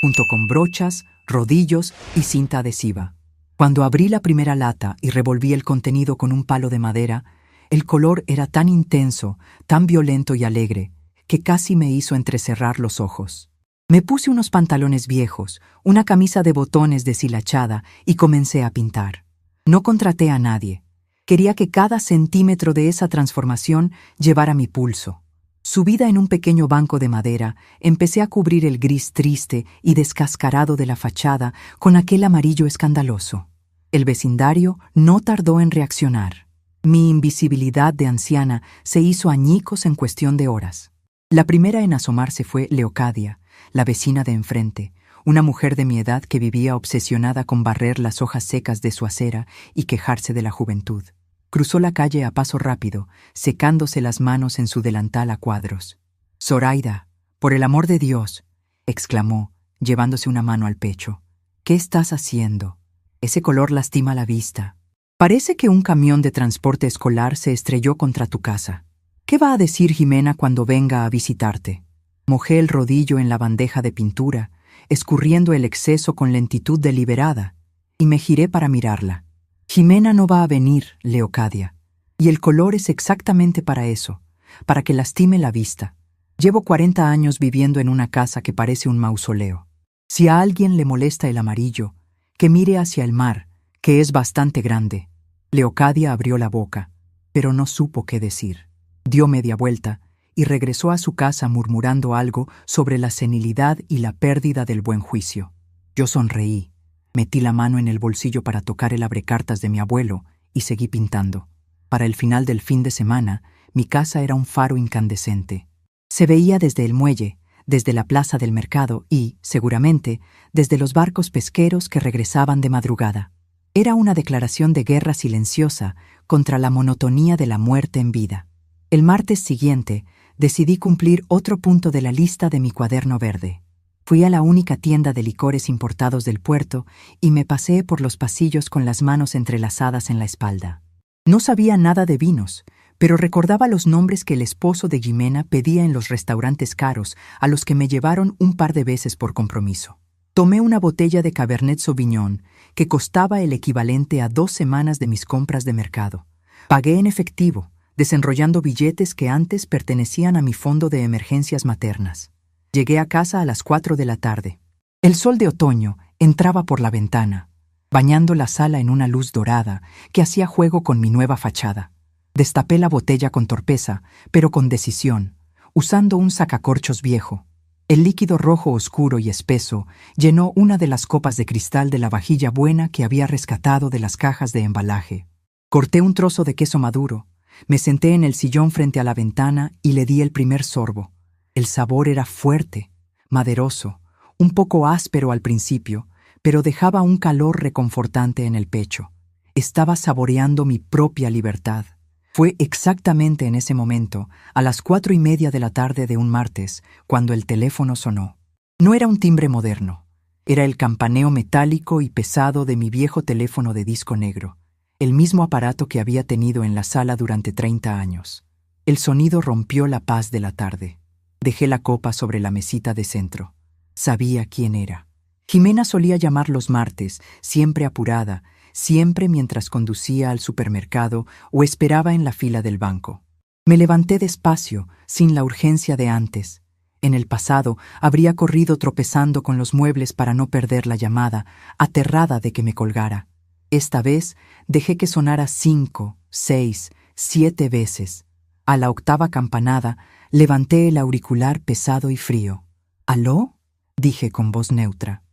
junto con brochas, rodillos y cinta adhesiva. Cuando abrí la primera lata y revolví el contenido con un palo de madera, el color era tan intenso, tan violento y alegre, que casi me hizo entrecerrar los ojos. Me puse unos pantalones viejos, una camisa de botones deshilachada y comencé a pintar. No contraté a nadie. Quería que cada centímetro de esa transformación llevara mi pulso. Subida en un pequeño banco de madera, empecé a cubrir el gris triste y descascarado de la fachada con aquel amarillo escandaloso. El vecindario no tardó en reaccionar. Mi invisibilidad de anciana se hizo añicos en cuestión de horas. La primera en asomarse fue Leocadia, la vecina de enfrente, una mujer de mi edad que vivía obsesionada con barrer las hojas secas de su acera y quejarse de la juventud. Cruzó la calle a paso rápido, secándose las manos en su delantal a cuadros. «Zoraida, por el amor de Dios», exclamó, llevándose una mano al pecho. «¿Qué estás haciendo? Ese color lastima la vista. Parece que un camión de transporte escolar se estrelló contra tu casa. ¿Qué va a decir Jimena cuando venga a visitarte?» Mojé el rodillo en la bandeja de pintura, escurriendo el exceso con lentitud deliberada, y me giré para mirarla. «Jimena no va a venir, Leocadia, y el color es exactamente para eso, para que lastime la vista. Llevo 40 años viviendo en una casa que parece un mausoleo. Si a alguien le molesta el amarillo, que mire hacia el mar, que es bastante grande». Leocadia abrió la boca, pero no supo qué decir. Dio media vuelta y regresó a su casa murmurando algo sobre la senilidad y la pérdida del buen juicio. Yo sonreí, metí la mano en el bolsillo para tocar el abrecartas de mi abuelo y seguí pintando. Para el final del fin de semana, mi casa era un faro incandescente. Se veía desde el muelle, desde la plaza del mercado y, seguramente, desde los barcos pesqueros que regresaban de madrugada. Era una declaración de guerra silenciosa contra la monotonía de la muerte en vida. El martes siguiente, decidí cumplir otro punto de la lista de mi cuaderno verde. Fui a la única tienda de licores importados del puerto y me paseé por los pasillos con las manos entrelazadas en la espalda. No sabía nada de vinos, pero recordaba los nombres que el esposo de Jimena pedía en los restaurantes caros a los que me llevaron un par de veces por compromiso. Tomé una botella de Cabernet Sauvignon que costaba el equivalente a 2 semanas de mis compras de mercado. Pagué en efectivo, desenrollando billetes que antes pertenecían a mi fondo de emergencias maternas. Llegué a casa a las 4 de la tarde. El sol de otoño entraba por la ventana, bañando la sala en una luz dorada que hacía juego con mi nueva fachada. Destapé la botella con torpeza, pero con decisión, usando un sacacorchos viejo. El líquido rojo oscuro y espeso llenó una de las copas de cristal de la vajilla buena que había rescatado de las cajas de embalaje. Corté un trozo de queso maduro, me senté en el sillón frente a la ventana y le di el primer sorbo. El sabor era fuerte, maderoso, un poco áspero al principio, pero dejaba un calor reconfortante en el pecho. Estaba saboreando mi propia libertad. Fue exactamente en ese momento, a las 4:30 de la tarde de un martes, cuando el teléfono sonó. No era un timbre moderno. Era el campaneo metálico y pesado de mi viejo teléfono de disco negro, el mismo aparato que había tenido en la sala durante 30 años. El sonido rompió la paz de la tarde. Dejé la copa sobre la mesita de centro. Sabía quién era. Jimena solía llamar los martes, siempre apurada, siempre mientras conducía al supermercado o esperaba en la fila del banco. Me levanté despacio, sin la urgencia de antes. En el pasado habría corrido tropezando con los muebles para no perder la llamada, aterrada de que me colgara. Esta vez dejé que sonara 5, 6, 7 veces. A la 8ª campanada, levanté el auricular pesado y frío. «¿Aló?», dije con voz neutra.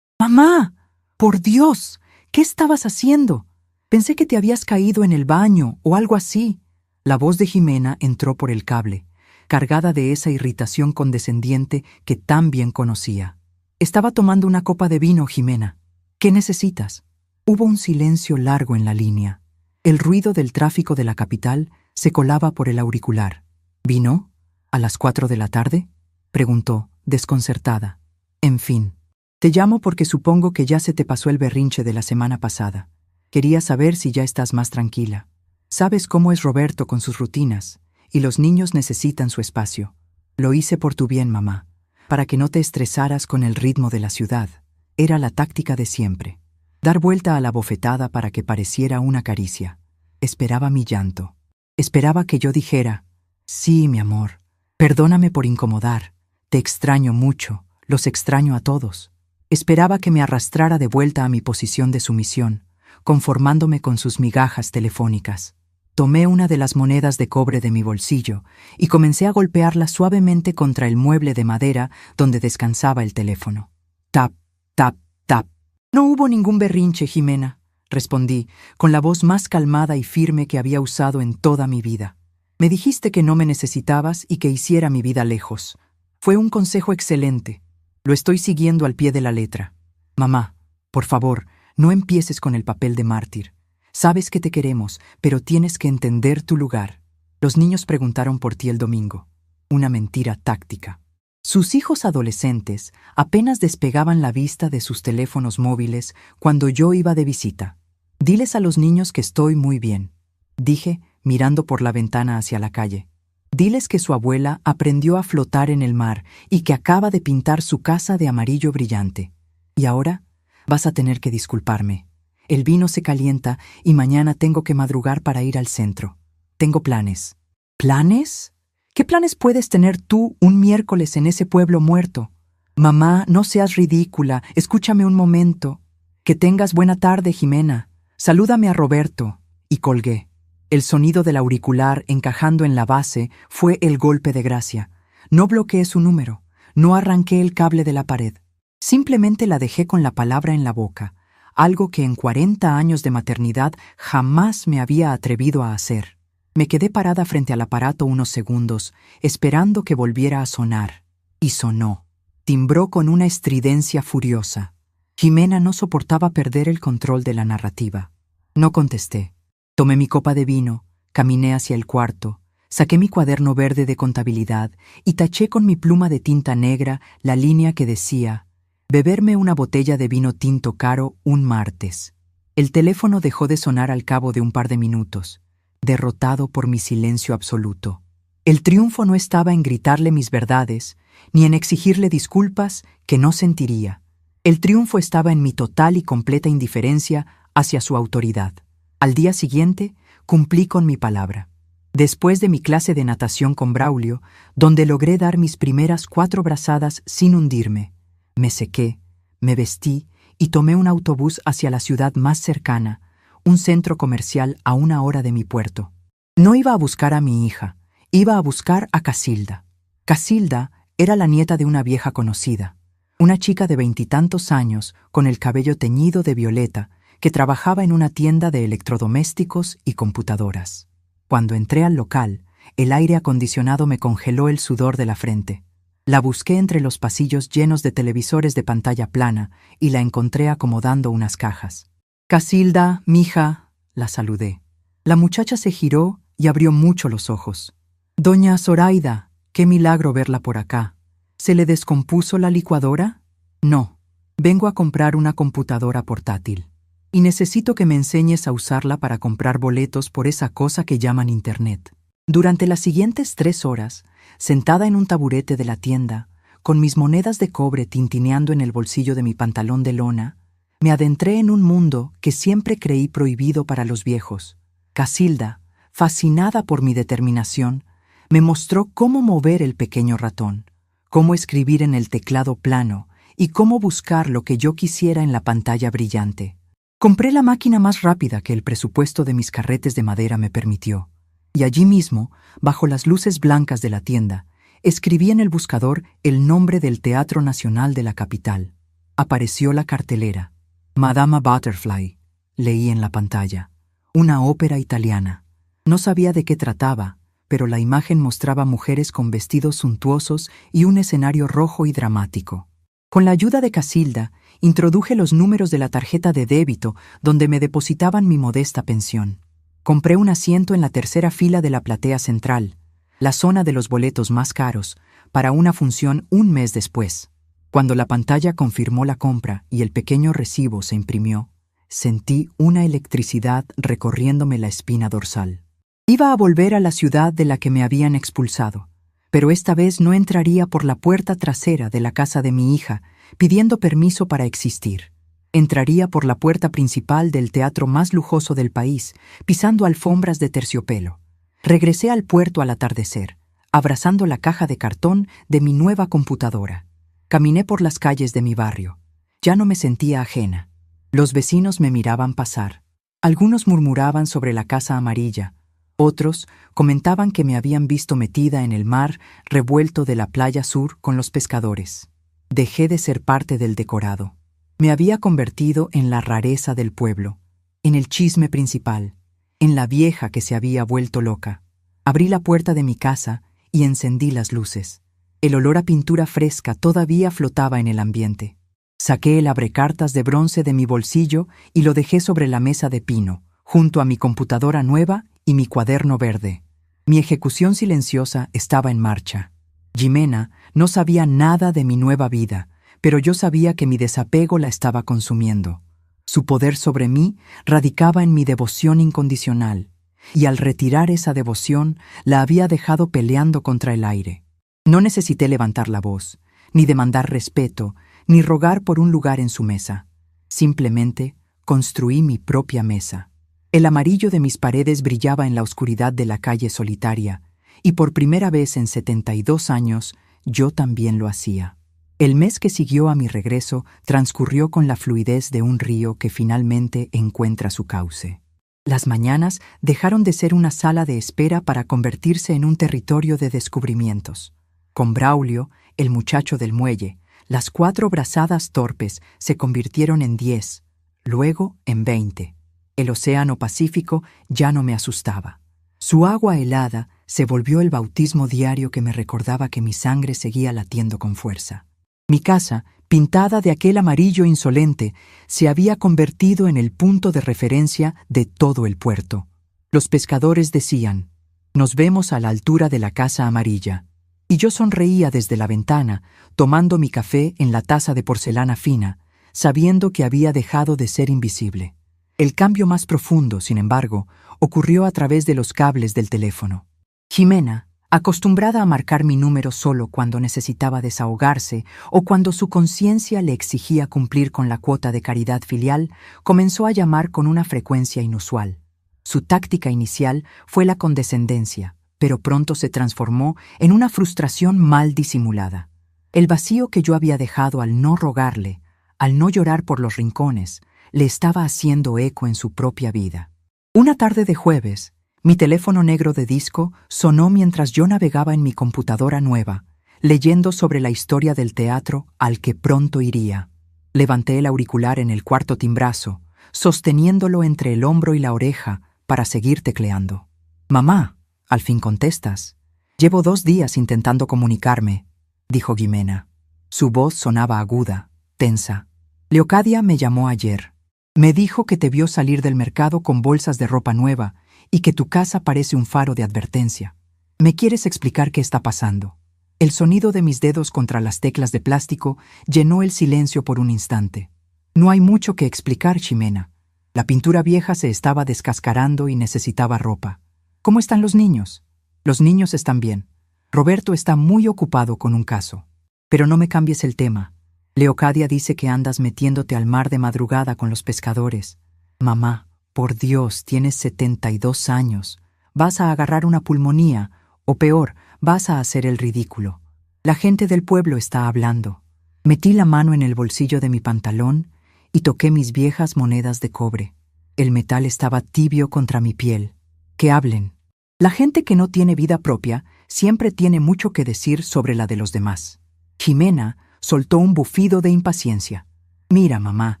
«¡Mamá! ¡Por Dios! ¿Qué estabas haciendo? Pensé que te habías caído en el baño o algo así». La voz de Jimena entró por el cable, cargada de esa irritación condescendiente que tan bien conocía. «Estaba tomando una copa de vino, Jimena. ¿Qué necesitas?». Hubo un silencio largo en la línea. El ruido del tráfico de la capital se colaba por el auricular. «¿Vino? ¿A las 4 de la tarde?», preguntó, desconcertada. «En fin, te llamo porque supongo que ya se te pasó el berrinche de la semana pasada. Quería saber si ya estás más tranquila». Sabes cómo es Roberto con sus rutinas, y los niños necesitan su espacio. Lo hice por tu bien, mamá, para que no te estresaras con el ritmo de la ciudad. Era la táctica de siempre. Dar vuelta a la bofetada para que pareciera una caricia. Esperaba mi llanto. Esperaba que yo dijera: sí, mi amor, perdóname por incomodar. Te extraño mucho, los extraño a todos. Esperaba que me arrastrara de vuelta a mi posición de sumisión, conformándome con sus migajas telefónicas. Tomé una de las monedas de cobre de mi bolsillo y comencé a golpearla suavemente contra el mueble de madera donde descansaba el teléfono. Tap, tap, tap. No hubo ningún berrinche, Jimena, respondí, con la voz más calmada y firme que había usado en toda mi vida. Me dijiste que no me necesitabas y que hiciera mi vida lejos. Fue un consejo excelente. Lo estoy siguiendo al pie de la letra. Mamá, por favor, no empieces con el papel de mártir. Sabes que te queremos, pero tienes que entender tu lugar. Los niños preguntaron por ti el domingo. Una mentira táctica. Sus hijos adolescentes apenas despegaban la vista de sus teléfonos móviles cuando yo iba de visita. Diles a los niños que estoy muy bien, dije, mirando por la ventana hacia la calle. Diles que su abuela aprendió a flotar en el mar y que acaba de pintar su casa de amarillo brillante. Y ahora vas a tener que disculparme. El vino se calienta y mañana tengo que madrugar para ir al centro. Tengo planes. ¿Planes? ¿Qué planes puedes tener tú un miércoles en ese pueblo muerto? Mamá, no seas ridícula. Escúchame un momento. Que tengas buena tarde, Jimena. Salúdame a Roberto. Y colgué. El sonido del auricular encajando en la base fue el golpe de gracia. No bloqueé su número. No arranqué el cable de la pared. Simplemente la dejé con la palabra en la boca. Algo que en 40 años de maternidad jamás me había atrevido a hacer. Me quedé parada frente al aparato unos segundos, esperando que volviera a sonar. Y sonó. Timbró con una estridencia furiosa. Jimena no soportaba perder el control de la narrativa. No contesté. Tomé mi copa de vino, caminé hacia el cuarto, saqué mi cuaderno verde de contabilidad y taché con mi pluma de tinta negra la línea que decía: beberme una botella de vino tinto caro un martes. El teléfono dejó de sonar al cabo de un par de minutos, derrotado por mi silencio absoluto. El triunfo no estaba en gritarle mis verdades, ni en exigirle disculpas que no sentiría. El triunfo estaba en mi total y completa indiferencia hacia su autoridad. Al día siguiente, cumplí con mi palabra. Después de mi clase de natación con Braulio, donde logré dar mis primeras 4 brazadas sin hundirme, me sequé, me vestí y tomé un autobús hacia la ciudad más cercana, un centro comercial a 1 hora de mi puerto. No iba a buscar a mi hija, iba a buscar a Casilda. Casilda era la nieta de una vieja conocida, una chica de 20 y tantos años con el cabello teñido de violeta que trabajaba en una tienda de electrodomésticos y computadoras. Cuando entré al local, el aire acondicionado me congeló el sudor de la frente. La busqué entre los pasillos llenos de televisores de pantalla plana y la encontré acomodando unas cajas. «Casilda, mija», la saludé. La muchacha se giró y abrió mucho los ojos. «Doña Zoraida, qué milagro verla por acá. ¿Se le descompuso la licuadora?» «No, vengo a comprar una computadora portátil. Y necesito que me enseñes a usarla para comprar boletos por esa cosa que llaman Internet». Durante las siguientes 3 horas, sentada en un taburete de la tienda, con mis monedas de cobre tintineando en el bolsillo de mi pantalón de lona, me adentré en un mundo que siempre creí prohibido para los viejos. Casilda, fascinada por mi determinación, me mostró cómo mover el pequeño ratón, cómo escribir en el teclado plano y cómo buscar lo que yo quisiera en la pantalla brillante. Compré la máquina más rápida que el presupuesto de mis carretes de madera me permitió, y allí mismo, bajo las luces blancas de la tienda, escribí en el buscador el nombre del Teatro Nacional de la capital. Apareció la cartelera. Madama Butterfly, leí en la pantalla. Una ópera italiana. No sabía de qué trataba, pero la imagen mostraba mujeres con vestidos suntuosos y un escenario rojo y dramático. Con la ayuda de Casilda, introduje los números de la tarjeta de débito donde me depositaban mi modesta pensión. Compré un asiento en la tercera fila de la platea central, la zona de los boletos más caros, para una función un mes después. Cuando la pantalla confirmó la compra y el pequeño recibo se imprimió, sentí una electricidad recorriéndome la espina dorsal. Iba a volver a la ciudad de la que me habían expulsado, pero esta vez no entraría por la puerta trasera de la casa de mi hija, pidiendo permiso para existir. Entraría por la puerta principal del teatro más lujoso del país, pisando alfombras de terciopelo. Regresé al puerto al atardecer, abrazando la caja de cartón de mi nueva computadora. Caminé por las calles de mi barrio. Ya no me sentía ajena. Los vecinos me miraban pasar. Algunos murmuraban sobre la casa amarilla. Otros comentaban que me habían visto metida en el mar revuelto de la playa sur con los pescadores. Dejé de ser parte del decorado. Me había convertido en la rareza del pueblo, en el chisme principal, en la vieja que se había vuelto loca. Abrí la puerta de mi casa y encendí las luces. El olor a pintura fresca todavía flotaba en el ambiente. Saqué el abrecartas de bronce de mi bolsillo y lo dejé sobre la mesa de pino, junto a mi computadora nueva y mi cuaderno verde. Mi ejecución silenciosa estaba en marcha. Jimena no sabía nada de mi nueva vida, pero yo sabía que mi desapego la estaba consumiendo. Su poder sobre mí radicaba en mi devoción incondicional, y al retirar esa devoción la había dejado peleando contra el aire. No necesité levantar la voz, ni demandar respeto, ni rogar por un lugar en su mesa. Simplemente construí mi propia mesa. El amarillo de mis paredes brillaba en la oscuridad de la calle solitaria, y por primera vez en 72 años yo también lo hacía. El mes que siguió a mi regreso transcurrió con la fluidez de un río que finalmente encuentra su cauce. Las mañanas dejaron de ser una sala de espera para convertirse en un territorio de descubrimientos. Con Braulio, el muchacho del muelle, las 4 brazadas torpes se convirtieron en 10, luego en 20. El océano Pacífico ya no me asustaba. Su agua helada se volvió el bautismo diario que me recordaba que mi sangre seguía latiendo con fuerza. Mi casa, pintada de aquel amarillo insolente, se había convertido en el punto de referencia de todo el puerto. Los pescadores decían: «Nos vemos a la altura de la casa amarilla». Y yo sonreía desde la ventana, tomando mi café en la taza de porcelana fina, sabiendo que había dejado de ser invisible. El cambio más profundo, sin embargo, ocurrió a través de los cables del teléfono. Jimena, acostumbrada a marcar mi número solo cuando necesitaba desahogarse o cuando su conciencia le exigía cumplir con la cuota de caridad filial, comenzó a llamar con una frecuencia inusual. Su táctica inicial fue la condescendencia, pero pronto se transformó en una frustración mal disimulada. El vacío que yo había dejado al no rogarle, al no llorar por los rincones, le estaba haciendo eco en su propia vida. Una tarde de jueves, mi teléfono negro de disco sonó mientras yo navegaba en mi computadora nueva, leyendo sobre la historia del teatro al que pronto iría. Levanté el auricular en el cuarto timbrazo, sosteniéndolo entre el hombro y la oreja para seguir tecleando. «Mamá, al fin contestas. Llevo 2 días intentando comunicarme», dijo Jimena. Su voz sonaba aguda, tensa. «Leocadia me llamó ayer. Me dijo que te vio salir del mercado con bolsas de ropa nueva y que tu casa parece un faro de advertencia. ¿Me quieres explicar qué está pasando?» El sonido de mis dedos contra las teclas de plástico llenó el silencio por un instante. «No hay mucho que explicar, Jimena. La pintura vieja se estaba descascarando y necesitaba ropa. ¿Cómo están los niños?» «Los niños están bien. Roberto está muy ocupado con un caso. Pero no me cambies el tema. Leocadia dice que andas metiéndote al mar de madrugada con los pescadores. Mamá, por Dios, tienes 72 años. Vas a agarrar una pulmonía, o peor, vas a hacer el ridículo. La gente del pueblo está hablando». Metí la mano en el bolsillo de mi pantalón y toqué mis viejas monedas de cobre. El metal estaba tibio contra mi piel. «Que hablen. La gente que no tiene vida propia siempre tiene mucho que decir sobre la de los demás». Jimena soltó un bufido de impaciencia. «Mira, mamá,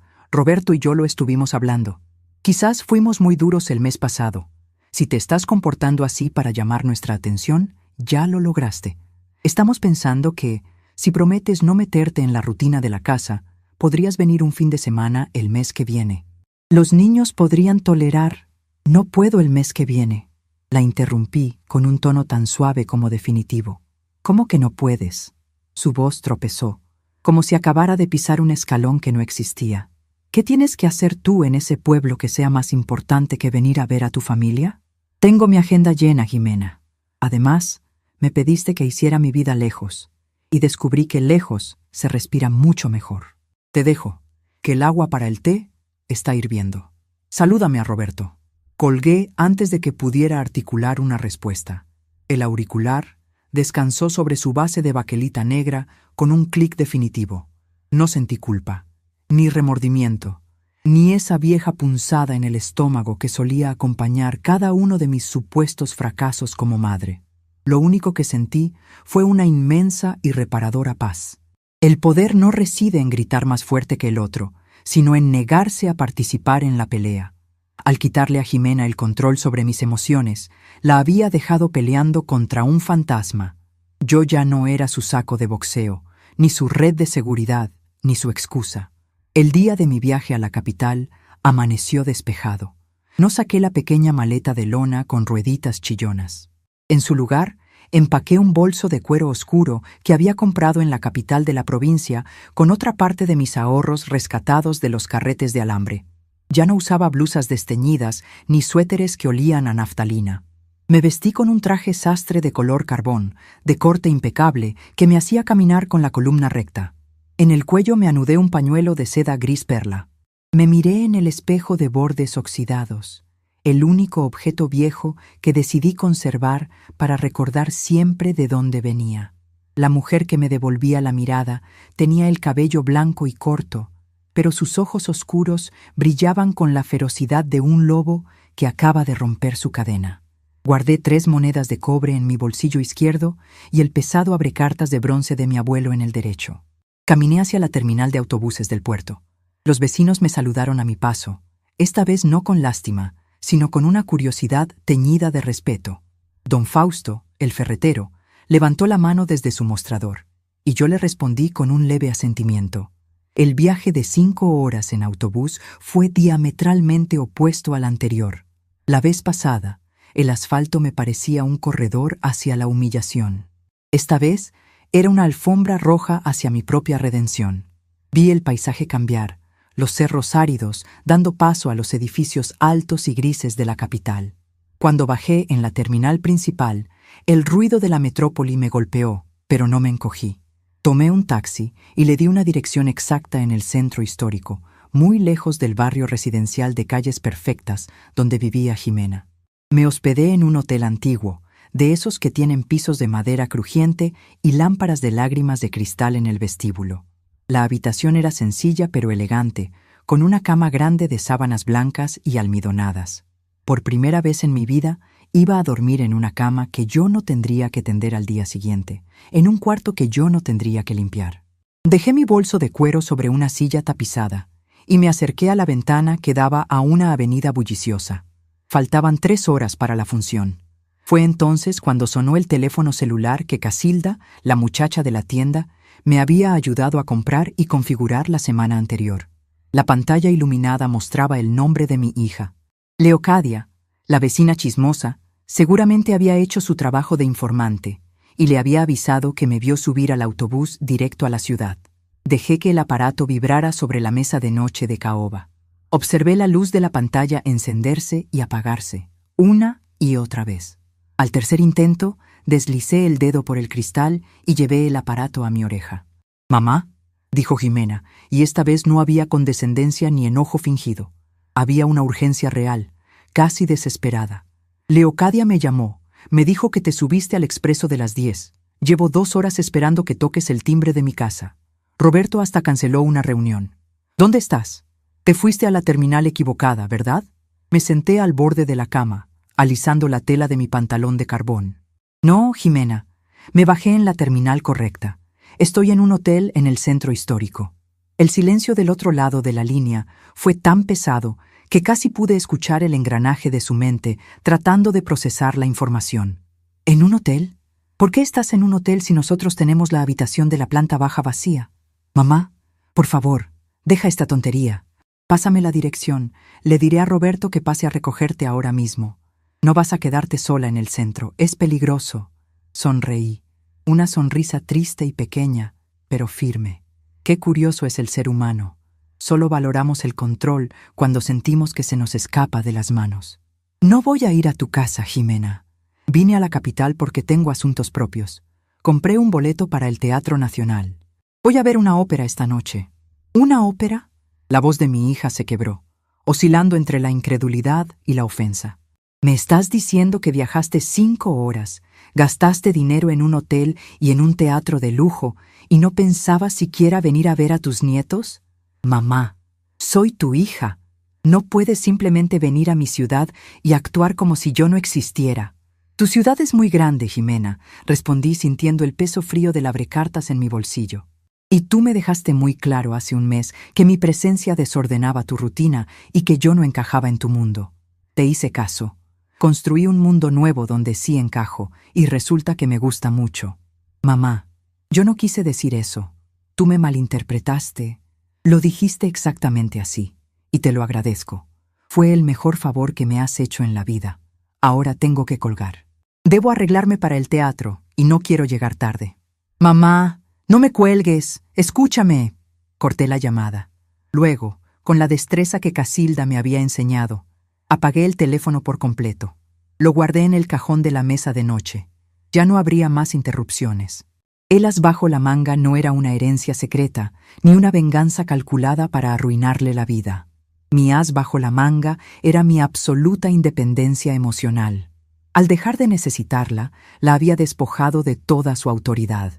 Roberto y yo lo estuvimos hablando. Quizás fuimos muy duros el mes pasado. Si te estás comportando así para llamar nuestra atención, ya lo lograste. Estamos pensando que, si prometes no meterte en la rutina de la casa, podrías venir un fin de semana el mes que viene». «Los niños podrían tolerar». «No puedo el mes que viene», la interrumpí con un tono tan suave como definitivo. «¿Cómo que no puedes?» Su voz tropezó, como si acabara de pisar un escalón que no existía. ¿Qué tienes que hacer tú en ese pueblo que sea más importante que venir a ver a tu familia? Tengo mi agenda llena, Jimena. Además, me pediste que hiciera mi vida lejos, y descubrí que lejos se respira mucho mejor. Te dejo, que el agua para el té está hirviendo. Salúdame a Roberto. Colgué antes de que pudiera articular una respuesta. El auricular descansó sobre su base de baquelita negra con un clic definitivo. No sentí culpa, ni remordimiento, ni esa vieja punzada en el estómago que solía acompañar cada uno de mis supuestos fracasos como madre. Lo único que sentí fue una inmensa y reparadora paz. El poder no reside en gritar más fuerte que el otro, sino en negarse a participar en la pelea. Al quitarle a Jimena el control sobre mis emociones, la había dejado peleando contra un fantasma. Yo ya no era su saco de boxeo, ni su red de seguridad, ni su excusa. El día de mi viaje a la capital amaneció despejado. No saqué la pequeña maleta de lona con rueditas chillonas. En su lugar, empaqué un bolso de cuero oscuro que había comprado en la capital de la provincia con otra parte de mis ahorros rescatados de los carretes de alambre. Ya no usaba blusas desteñidas ni suéteres que olían a naftalina. Me vestí con un traje sastre de color carbón, de corte impecable, que me hacía caminar con la columna recta. En el cuello me anudé un pañuelo de seda gris perla. Me miré en el espejo de bordes oxidados, el único objeto viejo que decidí conservar para recordar siempre de dónde venía. La mujer que me devolvía la mirada tenía el cabello blanco y corto, pero sus ojos oscuros brillaban con la ferocidad de un lobo que acaba de romper su cadena. Guardé 3 monedas de cobre en mi bolsillo izquierdo y el pesado abrecartas de bronce de mi abuelo en el derecho. Caminé hacia la terminal de autobuses del puerto. Los vecinos me saludaron a mi paso, esta vez no con lástima, sino con una curiosidad teñida de respeto. Don Fausto, el ferretero, levantó la mano desde su mostrador, y yo le respondí con un leve asentimiento. El viaje de 5 horas en autobús fue diametralmente opuesto al anterior. La vez pasada, el asfalto me parecía un corredor hacia la humillación. Esta vez, era una alfombra roja hacia mi propia redención. Vi el paisaje cambiar, los cerros áridos dando paso a los edificios altos y grises de la capital. Cuando bajé en la terminal principal, el ruido de la metrópoli me golpeó, pero no me encogí. Tomé un taxi y le di una dirección exacta en el centro histórico, muy lejos del barrio residencial de calles perfectas donde vivía Jimena. Me hospedé en un hotel antiguo, de esos que tienen pisos de madera crujiente y lámparas de lágrimas de cristal en el vestíbulo. La habitación era sencilla pero elegante, con una cama grande de sábanas blancas y almidonadas. Por primera vez en mi vida, iba a dormir en una cama que yo no tendría que tender al día siguiente, en un cuarto que yo no tendría que limpiar. Dejé mi bolso de cuero sobre una silla tapizada y me acerqué a la ventana que daba a una avenida bulliciosa. Faltaban 3 horas para la función. Fue entonces cuando sonó el teléfono celular que Casilda, la muchacha de la tienda, me había ayudado a comprar y configurar la semana anterior. La pantalla iluminada mostraba el nombre de mi hija. Leocadia, la vecina chismosa, seguramente había hecho su trabajo de informante y le había avisado que me vio subir al autobús directo a la ciudad. Dejé que el aparato vibrara sobre la mesa de noche de caoba. Observé la luz de la pantalla encenderse y apagarse, una y otra vez. Al tercer intento, deslicé el dedo por el cristal y llevé el aparato a mi oreja. «Mamá», dijo Jimena, y esta vez no había condescendencia ni enojo fingido. Había una urgencia real, casi desesperada. «Leocadia me llamó, me dijo que te subiste al expreso de las 10. Llevo 2 horas esperando que toques el timbre de mi casa. Roberto hasta canceló una reunión. ¿Dónde estás? Te fuiste a la terminal equivocada, ¿verdad?» Me senté al borde de la cama, alisando la tela de mi pantalón de carbón. «No, Jimena, me bajé en la terminal correcta. Estoy en un hotel en el centro histórico». El silencio del otro lado de la línea fue tan pesado que casi pude escuchar el engranaje de su mente tratando de procesar la información. ¿En un hotel? ¿Por qué estás en un hotel si nosotros tenemos la habitación de la planta baja vacía? Mamá, por favor, deja esta tontería. Pásame la dirección. Le diré a Roberto que pase a recogerte ahora mismo. No vas a quedarte sola en el centro. Es peligroso. Sonreí. Una sonrisa triste y pequeña, pero firme. Qué curioso es el ser humano. Solo valoramos el control cuando sentimos que se nos escapa de las manos. No voy a ir a tu casa, Jimena. Vine a la capital porque tengo asuntos propios. Compré un boleto para el Teatro Nacional. Voy a ver una ópera esta noche. ¿Una ópera? La voz de mi hija se quebró, oscilando entre la incredulidad y la ofensa. ¿Me estás diciendo que viajaste 5 horas, gastaste dinero en un hotel y en un teatro de lujo y no pensabas siquiera venir a ver a tus nietos? Mamá, soy tu hija. No puedes simplemente venir a mi ciudad y actuar como si yo no existiera. Tu ciudad es muy grande, Jimena, respondí sintiendo el peso frío del abrecartas en mi bolsillo. Y tú me dejaste muy claro hace un mes que mi presencia desordenaba tu rutina y que yo no encajaba en tu mundo. Te hice caso. Construí un mundo nuevo donde sí encajo y resulta que me gusta mucho. Mamá, yo no quise decir eso. Tú me malinterpretaste. Lo dijiste exactamente así, y te lo agradezco. Fue el mejor favor que me has hecho en la vida. Ahora tengo que colgar. Debo arreglarme para el teatro y no quiero llegar tarde. Mamá, no me cuelgues, escúchame. Corté la llamada. Luego, con la destreza que Casilda me había enseñado, apagué el teléfono por completo. Lo guardé en el cajón de la mesa de noche. Ya no habría más interrupciones. El as bajo la manga no era una herencia secreta, ni una venganza calculada para arruinarle la vida. Mi as bajo la manga era mi absoluta independencia emocional. Al dejar de necesitarla, la había despojado de toda su autoridad.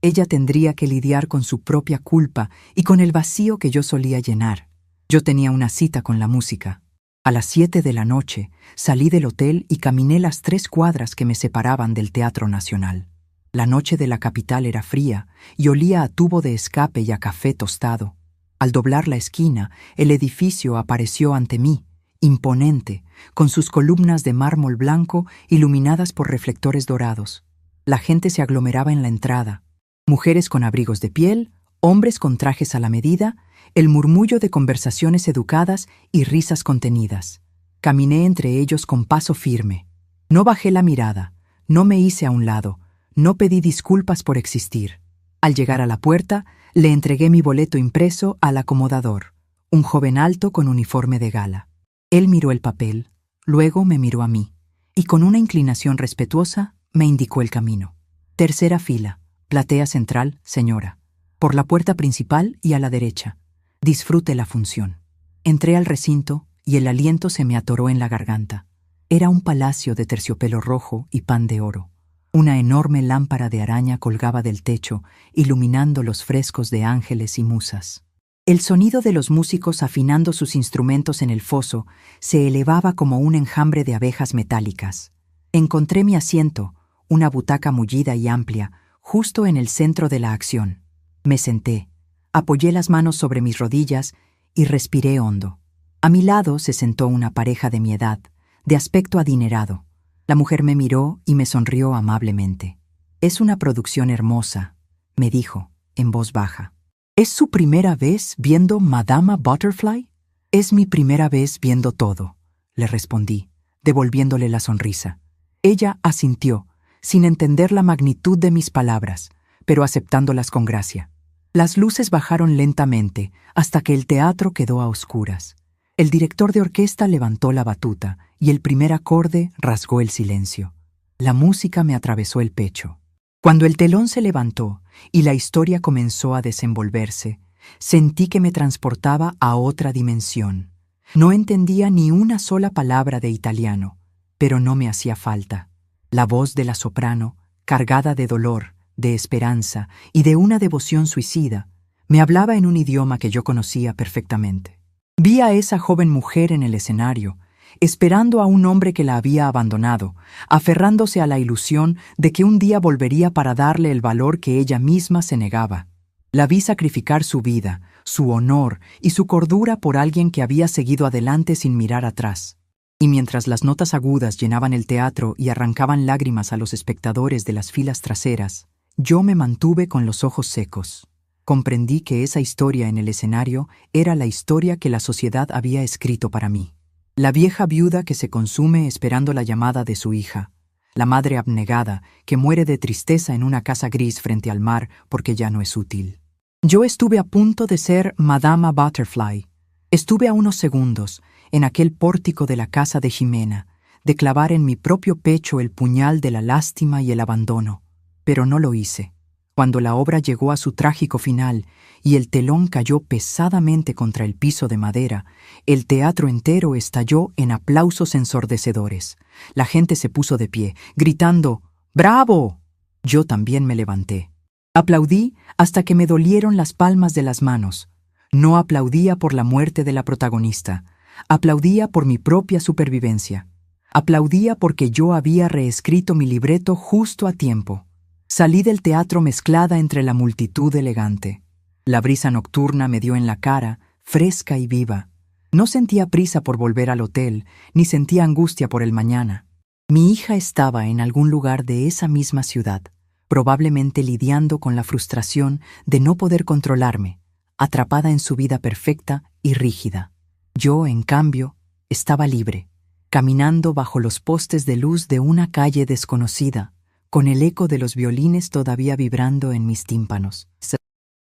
Ella tendría que lidiar con su propia culpa y con el vacío que yo solía llenar. Yo tenía una cita con la música. A las 7 de la noche salí del hotel y caminé las 3 cuadras que me separaban del Teatro Nacional. La noche de la capital era fría y olía a tubo de escape y a café tostado. Al doblar la esquina, el edificio apareció ante mí, imponente, con sus columnas de mármol blanco iluminadas por reflectores dorados. La gente se aglomeraba en la entrada. Mujeres con abrigos de piel, hombres con trajes a la medida, el murmullo de conversaciones educadas y risas contenidas. Caminé entre ellos con paso firme. No bajé la mirada, no me hice a un lado, no pedí disculpas por existir. Al llegar a la puerta, le entregué mi boleto impreso al acomodador, un joven alto con uniforme de gala. Él miró el papel, luego me miró a mí, y con una inclinación respetuosa me indicó el camino. Tercera fila, platea central, señora. Por la puerta principal y a la derecha. Disfrute la función. Entré al recinto y el aliento se me atoró en la garganta. Era un palacio de terciopelo rojo y pan de oro. Una enorme lámpara de araña colgaba del techo, iluminando los frescos de ángeles y musas. El sonido de los músicos afinando sus instrumentos en el foso se elevaba como un enjambre de abejas metálicas. Encontré mi asiento, una butaca mullida y amplia, justo en el centro de la acción. Me senté, apoyé las manos sobre mis rodillas y respiré hondo. A mi lado se sentó una pareja de mi edad, de aspecto adinerado. La mujer me miró y me sonrió amablemente. «Es una producción hermosa», me dijo, en voz baja. «¿Es su primera vez viendo Madama Butterfly?» «Es mi primera vez viendo todo», le respondí, devolviéndole la sonrisa. Ella asintió, sin entender la magnitud de mis palabras, pero aceptándolas con gracia. Las luces bajaron lentamente hasta que el teatro quedó a oscuras. El director de orquesta levantó la batuta y el primer acorde rasgó el silencio. La música me atravesó el pecho. Cuando el telón se levantó y la historia comenzó a desenvolverse, sentí que me transportaba a otra dimensión. No entendía ni una sola palabra de italiano, pero no me hacía falta. La voz de la soprano, cargada de dolor, de esperanza y de una devoción suicida, me hablaba en un idioma que yo conocía perfectamente. Vi a esa joven mujer en el escenario, esperando a un hombre que la había abandonado, aferrándose a la ilusión de que un día volvería para darle el valor que ella misma se negaba. La vi sacrificar su vida, su honor y su cordura por alguien que había seguido adelante sin mirar atrás. Y mientras las notas agudas llenaban el teatro y arrancaban lágrimas a los espectadores de las filas traseras, yo me mantuve con los ojos secos. Comprendí que esa historia en el escenario era la historia que la sociedad había escrito para mí. La vieja viuda que se consume esperando la llamada de su hija. La madre abnegada que muere de tristeza en una casa gris frente al mar porque ya no es útil. Yo estuve a punto de ser Madama Butterfly. Estuve a unos segundos, en aquel pórtico de la casa de Jimena, de clavar en mi propio pecho el puñal de la lástima y el abandono, pero no lo hice. Cuando la obra llegó a su trágico final y el telón cayó pesadamente contra el piso de madera, el teatro entero estalló en aplausos ensordecedores. La gente se puso de pie, gritando «¡Bravo!». Yo también me levanté. Aplaudí hasta que me dolieron las palmas de las manos. No aplaudía por la muerte de la protagonista. Aplaudía por mi propia supervivencia. Aplaudía porque yo había reescrito mi libreto justo a tiempo. Salí del teatro mezclada entre la multitud elegante. La brisa nocturna me dio en la cara, fresca y viva. No sentía prisa por volver al hotel, ni sentía angustia por el mañana. Mi hija estaba en algún lugar de esa misma ciudad, probablemente lidiando con la frustración de no poder controlarme, atrapada en su vida perfecta y rígida. Yo, en cambio, estaba libre, caminando bajo los postes de luz de una calle desconocida, con el eco de los violines todavía vibrando en mis tímpanos.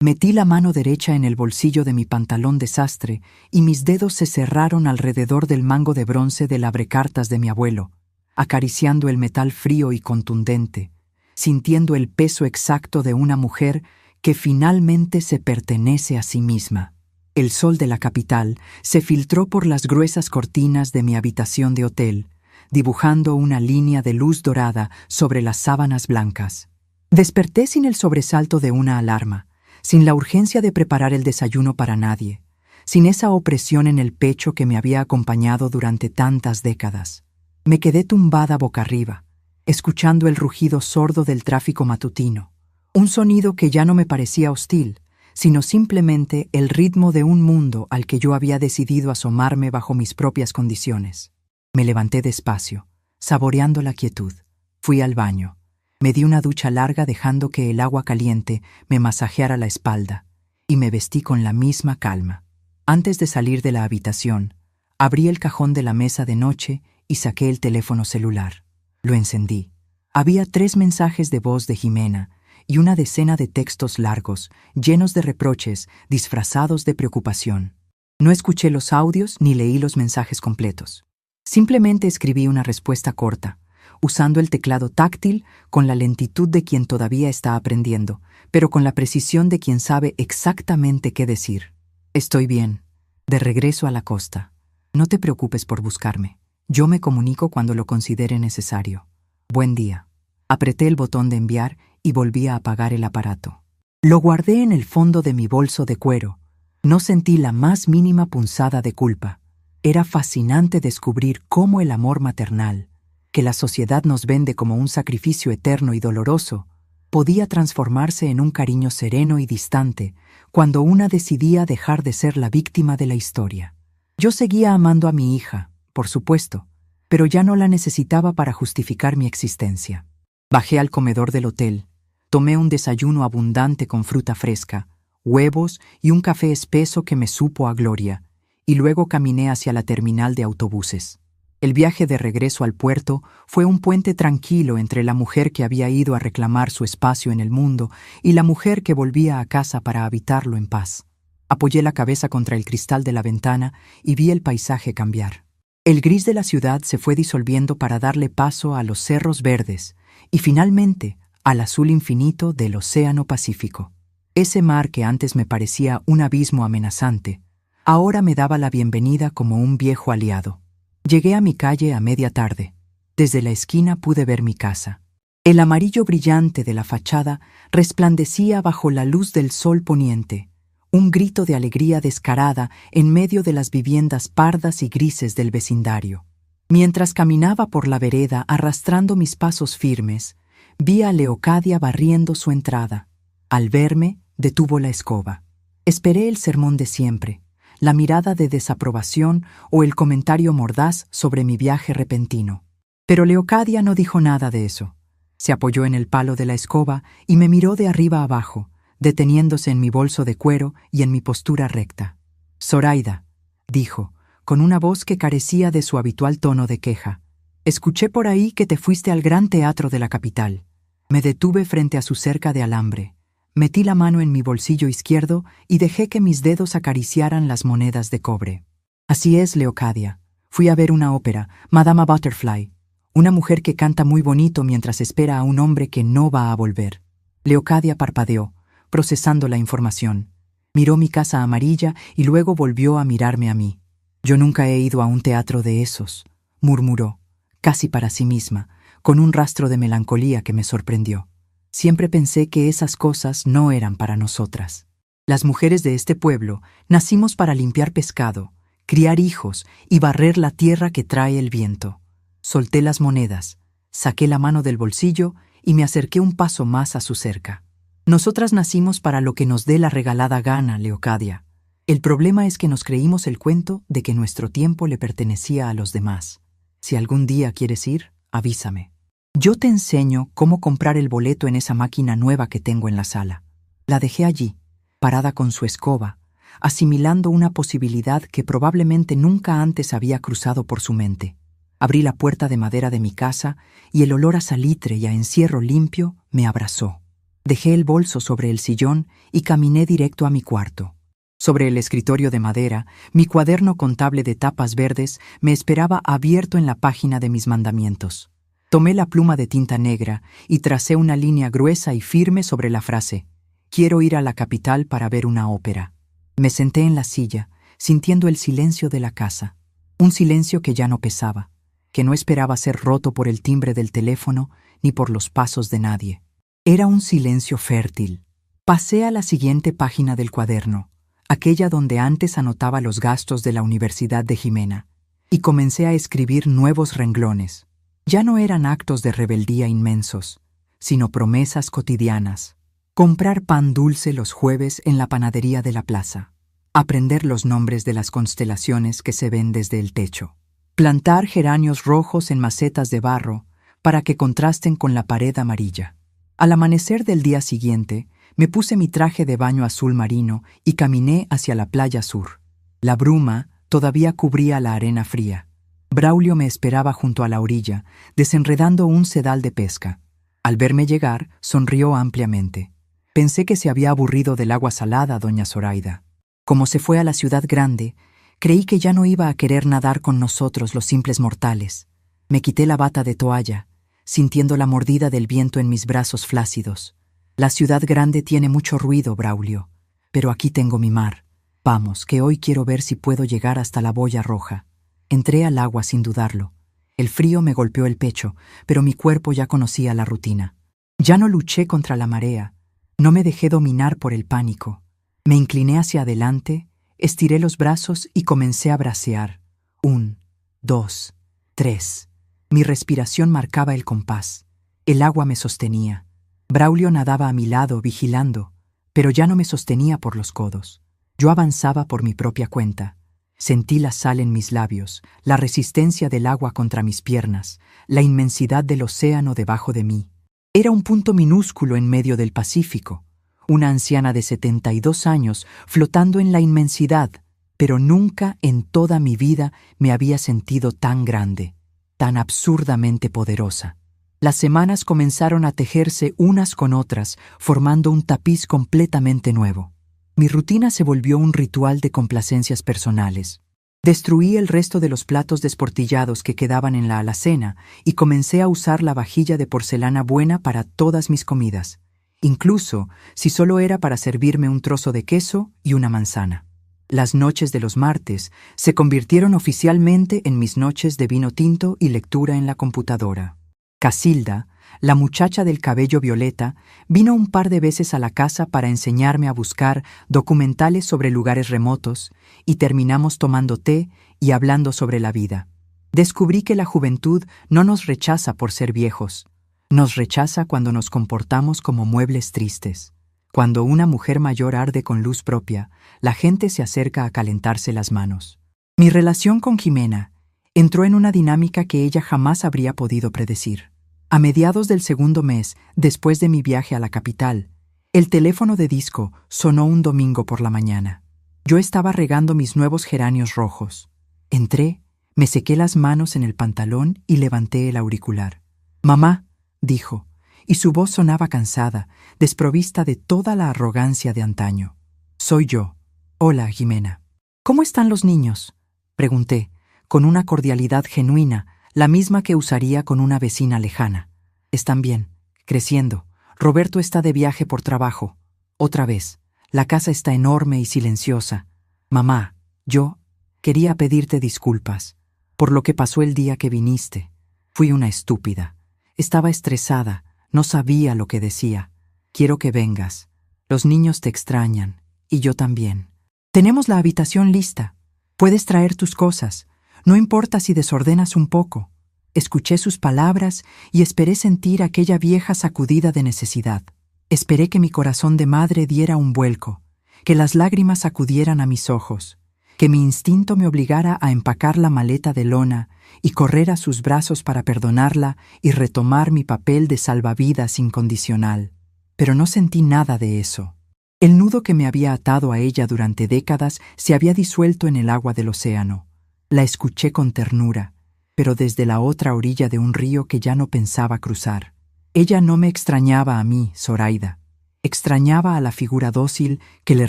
Metí la mano derecha en el bolsillo de mi pantalón de sastre y mis dedos se cerraron alrededor del mango de bronce del abrecartas de mi abuelo, acariciando el metal frío y contundente, sintiendo el peso exacto de una mujer que finalmente se pertenece a sí misma. El sol de la capital se filtró por las gruesas cortinas de mi habitación de hotel, dibujando una línea de luz dorada sobre las sábanas blancas. Desperté sin el sobresalto de una alarma, sin la urgencia de preparar el desayuno para nadie, sin esa opresión en el pecho que me había acompañado durante tantas décadas. Me quedé tumbada boca arriba, escuchando el rugido sordo del tráfico matutino, un sonido que ya no me parecía hostil, sino simplemente el ritmo de un mundo al que yo había decidido asomarme bajo mis propias condiciones. Me levanté despacio, saboreando la quietud. Fui al baño. Me di una ducha larga dejando que el agua caliente me masajeara la espalda, y me vestí con la misma calma. Antes de salir de la habitación, abrí el cajón de la mesa de noche y saqué el teléfono celular. Lo encendí. Había 3 mensajes de voz de Jimena y una decena de textos largos, llenos de reproches, disfrazados de preocupación. No escuché los audios ni leí los mensajes completos. Simplemente escribí una respuesta corta, usando el teclado táctil con la lentitud de quien todavía está aprendiendo, pero con la precisión de quien sabe exactamente qué decir. Estoy bien. De regreso a la costa. No te preocupes por buscarme. Yo me comunico cuando lo considere necesario. Buen día. Apreté el botón de enviar y volví a apagar el aparato. Lo guardé en el fondo de mi bolso de cuero. No sentí la más mínima punzada de culpa. Era fascinante descubrir cómo el amor maternal, que la sociedad nos vende como un sacrificio eterno y doloroso, podía transformarse en un cariño sereno y distante cuando una decidía dejar de ser la víctima de la historia. Yo seguía amando a mi hija, por supuesto, pero ya no la necesitaba para justificar mi existencia. Bajé al comedor del hotel, tomé un desayuno abundante con fruta fresca, huevos y un café espeso que me supo a gloria, y luego caminé hacia la terminal de autobuses. El viaje de regreso al puerto fue un puente tranquilo entre la mujer que había ido a reclamar su espacio en el mundo y la mujer que volvía a casa para habitarlo en paz. Apoyé la cabeza contra el cristal de la ventana y vi el paisaje cambiar. El gris de la ciudad se fue disolviendo para darle paso a los cerros verdes y finalmente al azul infinito del Océano Pacífico. Ese mar que antes me parecía un abismo amenazante, ahora me daba la bienvenida como un viejo aliado. Llegué a mi calle a media tarde. Desde la esquina pude ver mi casa. El amarillo brillante de la fachada resplandecía bajo la luz del sol poniente, un grito de alegría descarada en medio de las viviendas pardas y grises del vecindario. Mientras caminaba por la vereda arrastrando mis pasos firmes, vi a Leocadia barriendo su entrada. Al verme, detuvo la escoba. Esperé el sermón de siempre, la mirada de desaprobación o el comentario mordaz sobre mi viaje repentino. Pero Leocadia no dijo nada de eso. Se apoyó en el palo de la escoba y me miró de arriba abajo, deteniéndose en mi bolso de cuero y en mi postura recta. «Zoraida», dijo, con una voz que carecía de su habitual tono de queja. «Escuché por ahí que te fuiste al gran teatro de la capital». Me detuve frente a su cerca de alambre. Metí la mano en mi bolsillo izquierdo y dejé que mis dedos acariciaran las monedas de cobre. Así es, Leocadia. Fui a ver una ópera, Madama Butterfly. Una mujer que canta muy bonito mientras espera a un hombre que no va a volver. Leocadia parpadeó, procesando la información. Miró mi casa amarilla y luego volvió a mirarme a mí. Yo nunca he ido a un teatro de esos, murmuró, casi para sí misma, con un rastro de melancolía que me sorprendió. Siempre pensé que esas cosas no eran para nosotras. Las mujeres de este pueblo nacimos para limpiar pescado, criar hijos y barrer la tierra que trae el viento. Solté las monedas, saqué la mano del bolsillo y me acerqué un paso más a su cerca. Nosotras nacimos para lo que nos dé la regalada gana, Leocadia. El problema es que nos creímos el cuento de que nuestro tiempo le pertenecía a los demás. Si algún día quieres ir, avísame. Yo te enseño cómo comprar el boleto en esa máquina nueva que tengo en la sala. La dejé allí, parada con su escoba, asimilando una posibilidad que probablemente nunca antes había cruzado por su mente. Abrí la puerta de madera de mi casa y el olor a salitre y a encierro limpio me abrazó. Dejé el bolso sobre el sillón y caminé directo a mi cuarto. Sobre el escritorio de madera, mi cuaderno contable de tapas verdes me esperaba abierto en la página de mis mandamientos. Tomé la pluma de tinta negra y tracé una línea gruesa y firme sobre la frase: «Quiero ir a la capital para ver una ópera». Me senté en la silla, sintiendo el silencio de la casa. Un silencio que ya no pesaba, que no esperaba ser roto por el timbre del teléfono ni por los pasos de nadie. Era un silencio fértil. Pasé a la siguiente página del cuaderno, aquella donde antes anotaba los gastos de la Universidad de Jimena, y comencé a escribir nuevos renglones. Ya no eran actos de rebeldía inmensos, sino promesas cotidianas. Comprar pan dulce los jueves en la panadería de la plaza. Aprender los nombres de las constelaciones que se ven desde el techo. Plantar geranios rojos en macetas de barro para que contrasten con la pared amarilla. Al amanecer del día siguiente, me puse mi traje de baño azul marino y caminé hacia la playa sur. La bruma todavía cubría la arena fría. Braulio me esperaba junto a la orilla, desenredando un sedal de pesca. Al verme llegar, sonrió ampliamente. Pensé que se había aburrido del agua salada, doña Zoraida. Como se fue a la ciudad grande, creí que ya no iba a querer nadar con nosotros los simples mortales. Me quité la bata de toalla, sintiendo la mordida del viento en mis brazos flácidos. La ciudad grande tiene mucho ruido, Braulio, pero aquí tengo mi mar. Vamos, que hoy quiero ver si puedo llegar hasta la boya roja. Entré al agua sin dudarlo. El frío me golpeó el pecho, pero mi cuerpo ya conocía la rutina. Ya no luché contra la marea. No me dejé dominar por el pánico. Me incliné hacia adelante, estiré los brazos y comencé a bracear. 1, 2, 3. Mi respiración marcaba el compás. El agua me sostenía. Braulio nadaba a mi lado, vigilando, pero ya no me sostenía por los codos. Yo avanzaba por mi propia cuenta. Sentí la sal en mis labios, la resistencia del agua contra mis piernas, la inmensidad del océano debajo de mí. Era un punto minúsculo en medio del Pacífico, una anciana de 72 años flotando en la inmensidad, pero nunca en toda mi vida me había sentido tan grande, tan absurdamente poderosa. Las semanas comenzaron a tejerse unas con otras, formando un tapiz completamente nuevo. Mi rutina se volvió un ritual de complacencias personales. Destruí el resto de los platos desportillados que quedaban en la alacena y comencé a usar la vajilla de porcelana buena para todas mis comidas, incluso si solo era para servirme un trozo de queso y una manzana. Las noches de los martes se convirtieron oficialmente en mis noches de vino tinto y lectura en la computadora. Casilda, la muchacha del cabello violeta, vino un par de veces a la casa para enseñarme a buscar documentales sobre lugares remotos y terminamos tomando té y hablando sobre la vida. Descubrí que la juventud no nos rechaza por ser viejos. Nos rechaza cuando nos comportamos como muebles tristes. Cuando una mujer mayor arde con luz propia, la gente se acerca a calentarse las manos. Mi relación con Jimena entró en una dinámica que ella jamás habría podido predecir. A mediados del segundo mes, después de mi viaje a la capital, el teléfono de disco sonó un domingo por la mañana. Yo estaba regando mis nuevos geranios rojos. Entré, me sequé las manos en el pantalón y levanté el auricular. «Mamá», dijo, y su voz sonaba cansada, desprovista de toda la arrogancia de antaño. «Soy yo. Hola, Jimena». «¿Cómo están los niños?», pregunté, con una cordialidad genuina, la misma que usaría con una vecina lejana. «Están bien, creciendo. Roberto está de viaje por trabajo. Otra vez. La casa está enorme y silenciosa. Mamá, yo quería pedirte disculpas por lo que pasó el día que viniste. Fui una estúpida. Estaba estresada, no sabía lo que decía. Quiero que vengas. Los niños te extrañan, y yo también. Tenemos la habitación lista. Puedes traer tus cosas. No importa si desordenas un poco». Escuché sus palabras y esperé sentir aquella vieja sacudida de necesidad. Esperé que mi corazón de madre diera un vuelco, que las lágrimas acudieran a mis ojos, que mi instinto me obligara a empacar la maleta de lona y correr a sus brazos para perdonarla y retomar mi papel de salvavidas incondicional. Pero no sentí nada de eso. El nudo que me había atado a ella durante décadas se había disuelto en el agua del océano. La escuché con ternura, pero desde la otra orilla de un río que ya no pensaba cruzar. Ella no me extrañaba a mí, Zoraida. Extrañaba a la figura dócil que le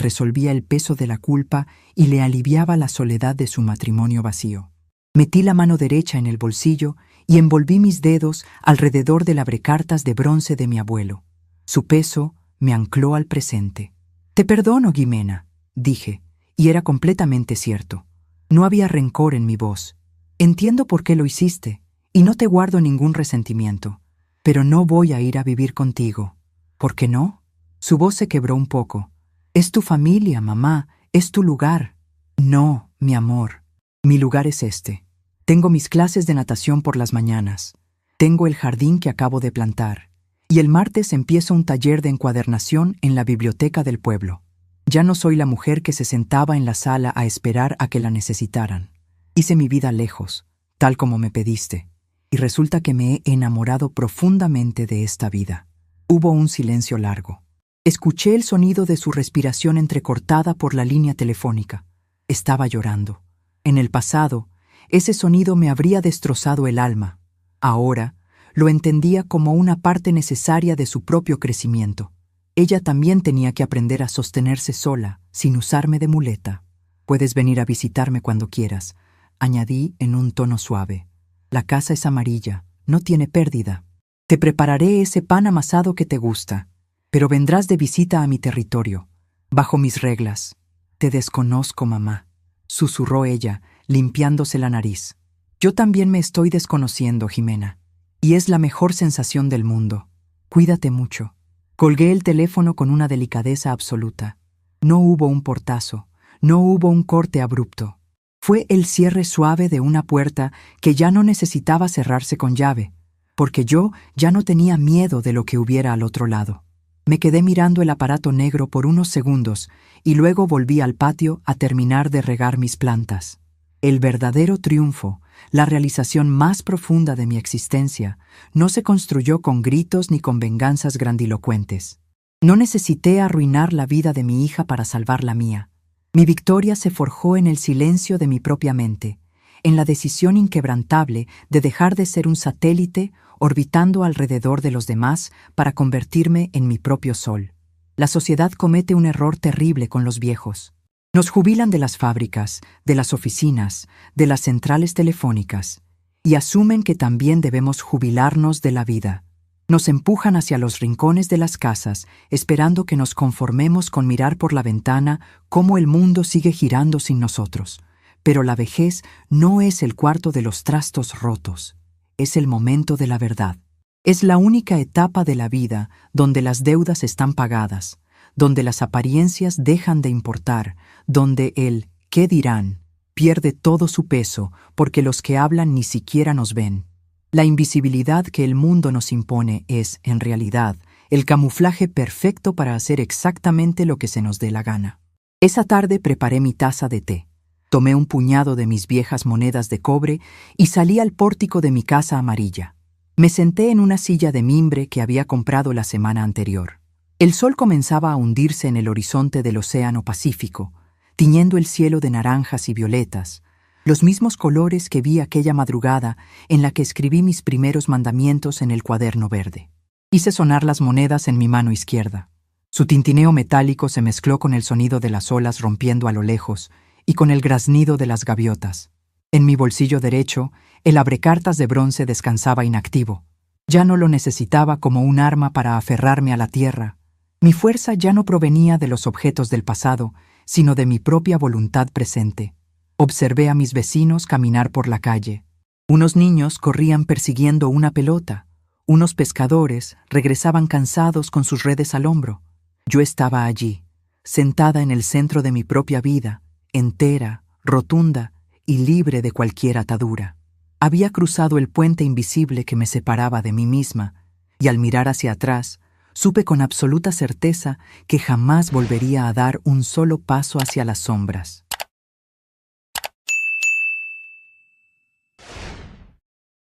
resolvía el peso de la culpa y le aliviaba la soledad de su matrimonio vacío. Metí la mano derecha en el bolsillo y envolví mis dedos alrededor del abrecartas de bronce de mi abuelo. Su peso me ancló al presente. «Te perdono, Jimena», dije, y era completamente cierto. No había rencor en mi voz. «Entiendo por qué lo hiciste, y no te guardo ningún resentimiento. Pero no voy a ir a vivir contigo». «¿Por qué no?». Su voz se quebró un poco. «Es tu familia, mamá, es tu lugar». «No, mi amor. Mi lugar es este. Tengo mis clases de natación por las mañanas. Tengo el jardín que acabo de plantar. Y el martes empiezo un taller de encuadernación en la biblioteca del pueblo. Ya no soy la mujer que se sentaba en la sala a esperar a que la necesitaran. Hice mi vida lejos, tal como me pediste, y resulta que me he enamorado profundamente de esta vida». Hubo un silencio largo. Escuché el sonido de su respiración entrecortada por la línea telefónica. Estaba llorando. En el pasado, ese sonido me habría destrozado el alma. Ahora, lo entendía como una parte necesaria de su propio crecimiento. Ella también tenía que aprender a sostenerse sola, sin usarme de muleta. «Puedes venir a visitarme cuando quieras», añadí en un tono suave. «La casa es amarilla, no tiene pérdida. Te prepararé ese pan amasado que te gusta, pero vendrás de visita a mi territorio, bajo mis reglas». «Te desconozco, mamá», susurró ella, limpiándose la nariz. «Yo también me estoy desconociendo, Jimena, y es la mejor sensación del mundo. Cuídate mucho». Colgué el teléfono con una delicadeza absoluta. No hubo un portazo, no hubo un corte abrupto. Fue el cierre suave de una puerta que ya no necesitaba cerrarse con llave, porque yo ya no tenía miedo de lo que hubiera al otro lado. Me quedé mirando el aparato negro por unos segundos y luego volví al patio a terminar de regar mis plantas. El verdadero triunfo, la realización más profunda de mi existencia, no se construyó con gritos ni con venganzas grandilocuentes. No necesité arruinar la vida de mi hija para salvar la mía. Mi victoria se forjó en el silencio de mi propia mente, en la decisión inquebrantable de dejar de ser un satélite orbitando alrededor de los demás para convertirme en mi propio sol. La sociedad comete un error terrible con los viejos. Nos jubilan de las fábricas, de las oficinas, de las centrales telefónicas, y asumen que también debemos jubilarnos de la vida. Nos empujan hacia los rincones de las casas, esperando que nos conformemos con mirar por la ventana cómo el mundo sigue girando sin nosotros. Pero la vejez no es el cuarto de los trastos rotos, es el momento de la verdad. Es la única etapa de la vida donde las deudas están pagadas, donde las apariencias dejan de importar, donde el «¿qué dirán?» pierde todo su peso porque los que hablan ni siquiera nos ven. La invisibilidad que el mundo nos impone es, en realidad, el camuflaje perfecto para hacer exactamente lo que se nos dé la gana. Esa tarde preparé mi taza de té. Tomé un puñado de mis viejas monedas de cobre y salí al pórtico de mi casa amarilla. Me senté en una silla de mimbre que había comprado la semana anterior. El sol comenzaba a hundirse en el horizonte del Océano Pacífico, tiñendo el cielo de naranjas y violetas, los mismos colores que vi aquella madrugada en la que escribí mis primeros mandamientos en el cuaderno verde. Hice sonar las monedas en mi mano izquierda. Su tintineo metálico se mezcló con el sonido de las olas rompiendo a lo lejos y con el graznido de las gaviotas. En mi bolsillo derecho, el abrecartas de bronce descansaba inactivo. Ya no lo necesitaba como un arma para aferrarme a la tierra. Mi fuerza ya no provenía de los objetos del pasado, sino de mi propia voluntad presente. Observé a mis vecinos caminar por la calle. Unos niños corrían persiguiendo una pelota. Unos pescadores regresaban cansados con sus redes al hombro. Yo estaba allí, sentada en el centro de mi propia vida, entera, rotunda y libre de cualquier atadura. Había cruzado el puente invisible que me separaba de mí misma, y al mirar hacia atrás, supe con absoluta certeza que jamás volvería a dar un solo paso hacia las sombras.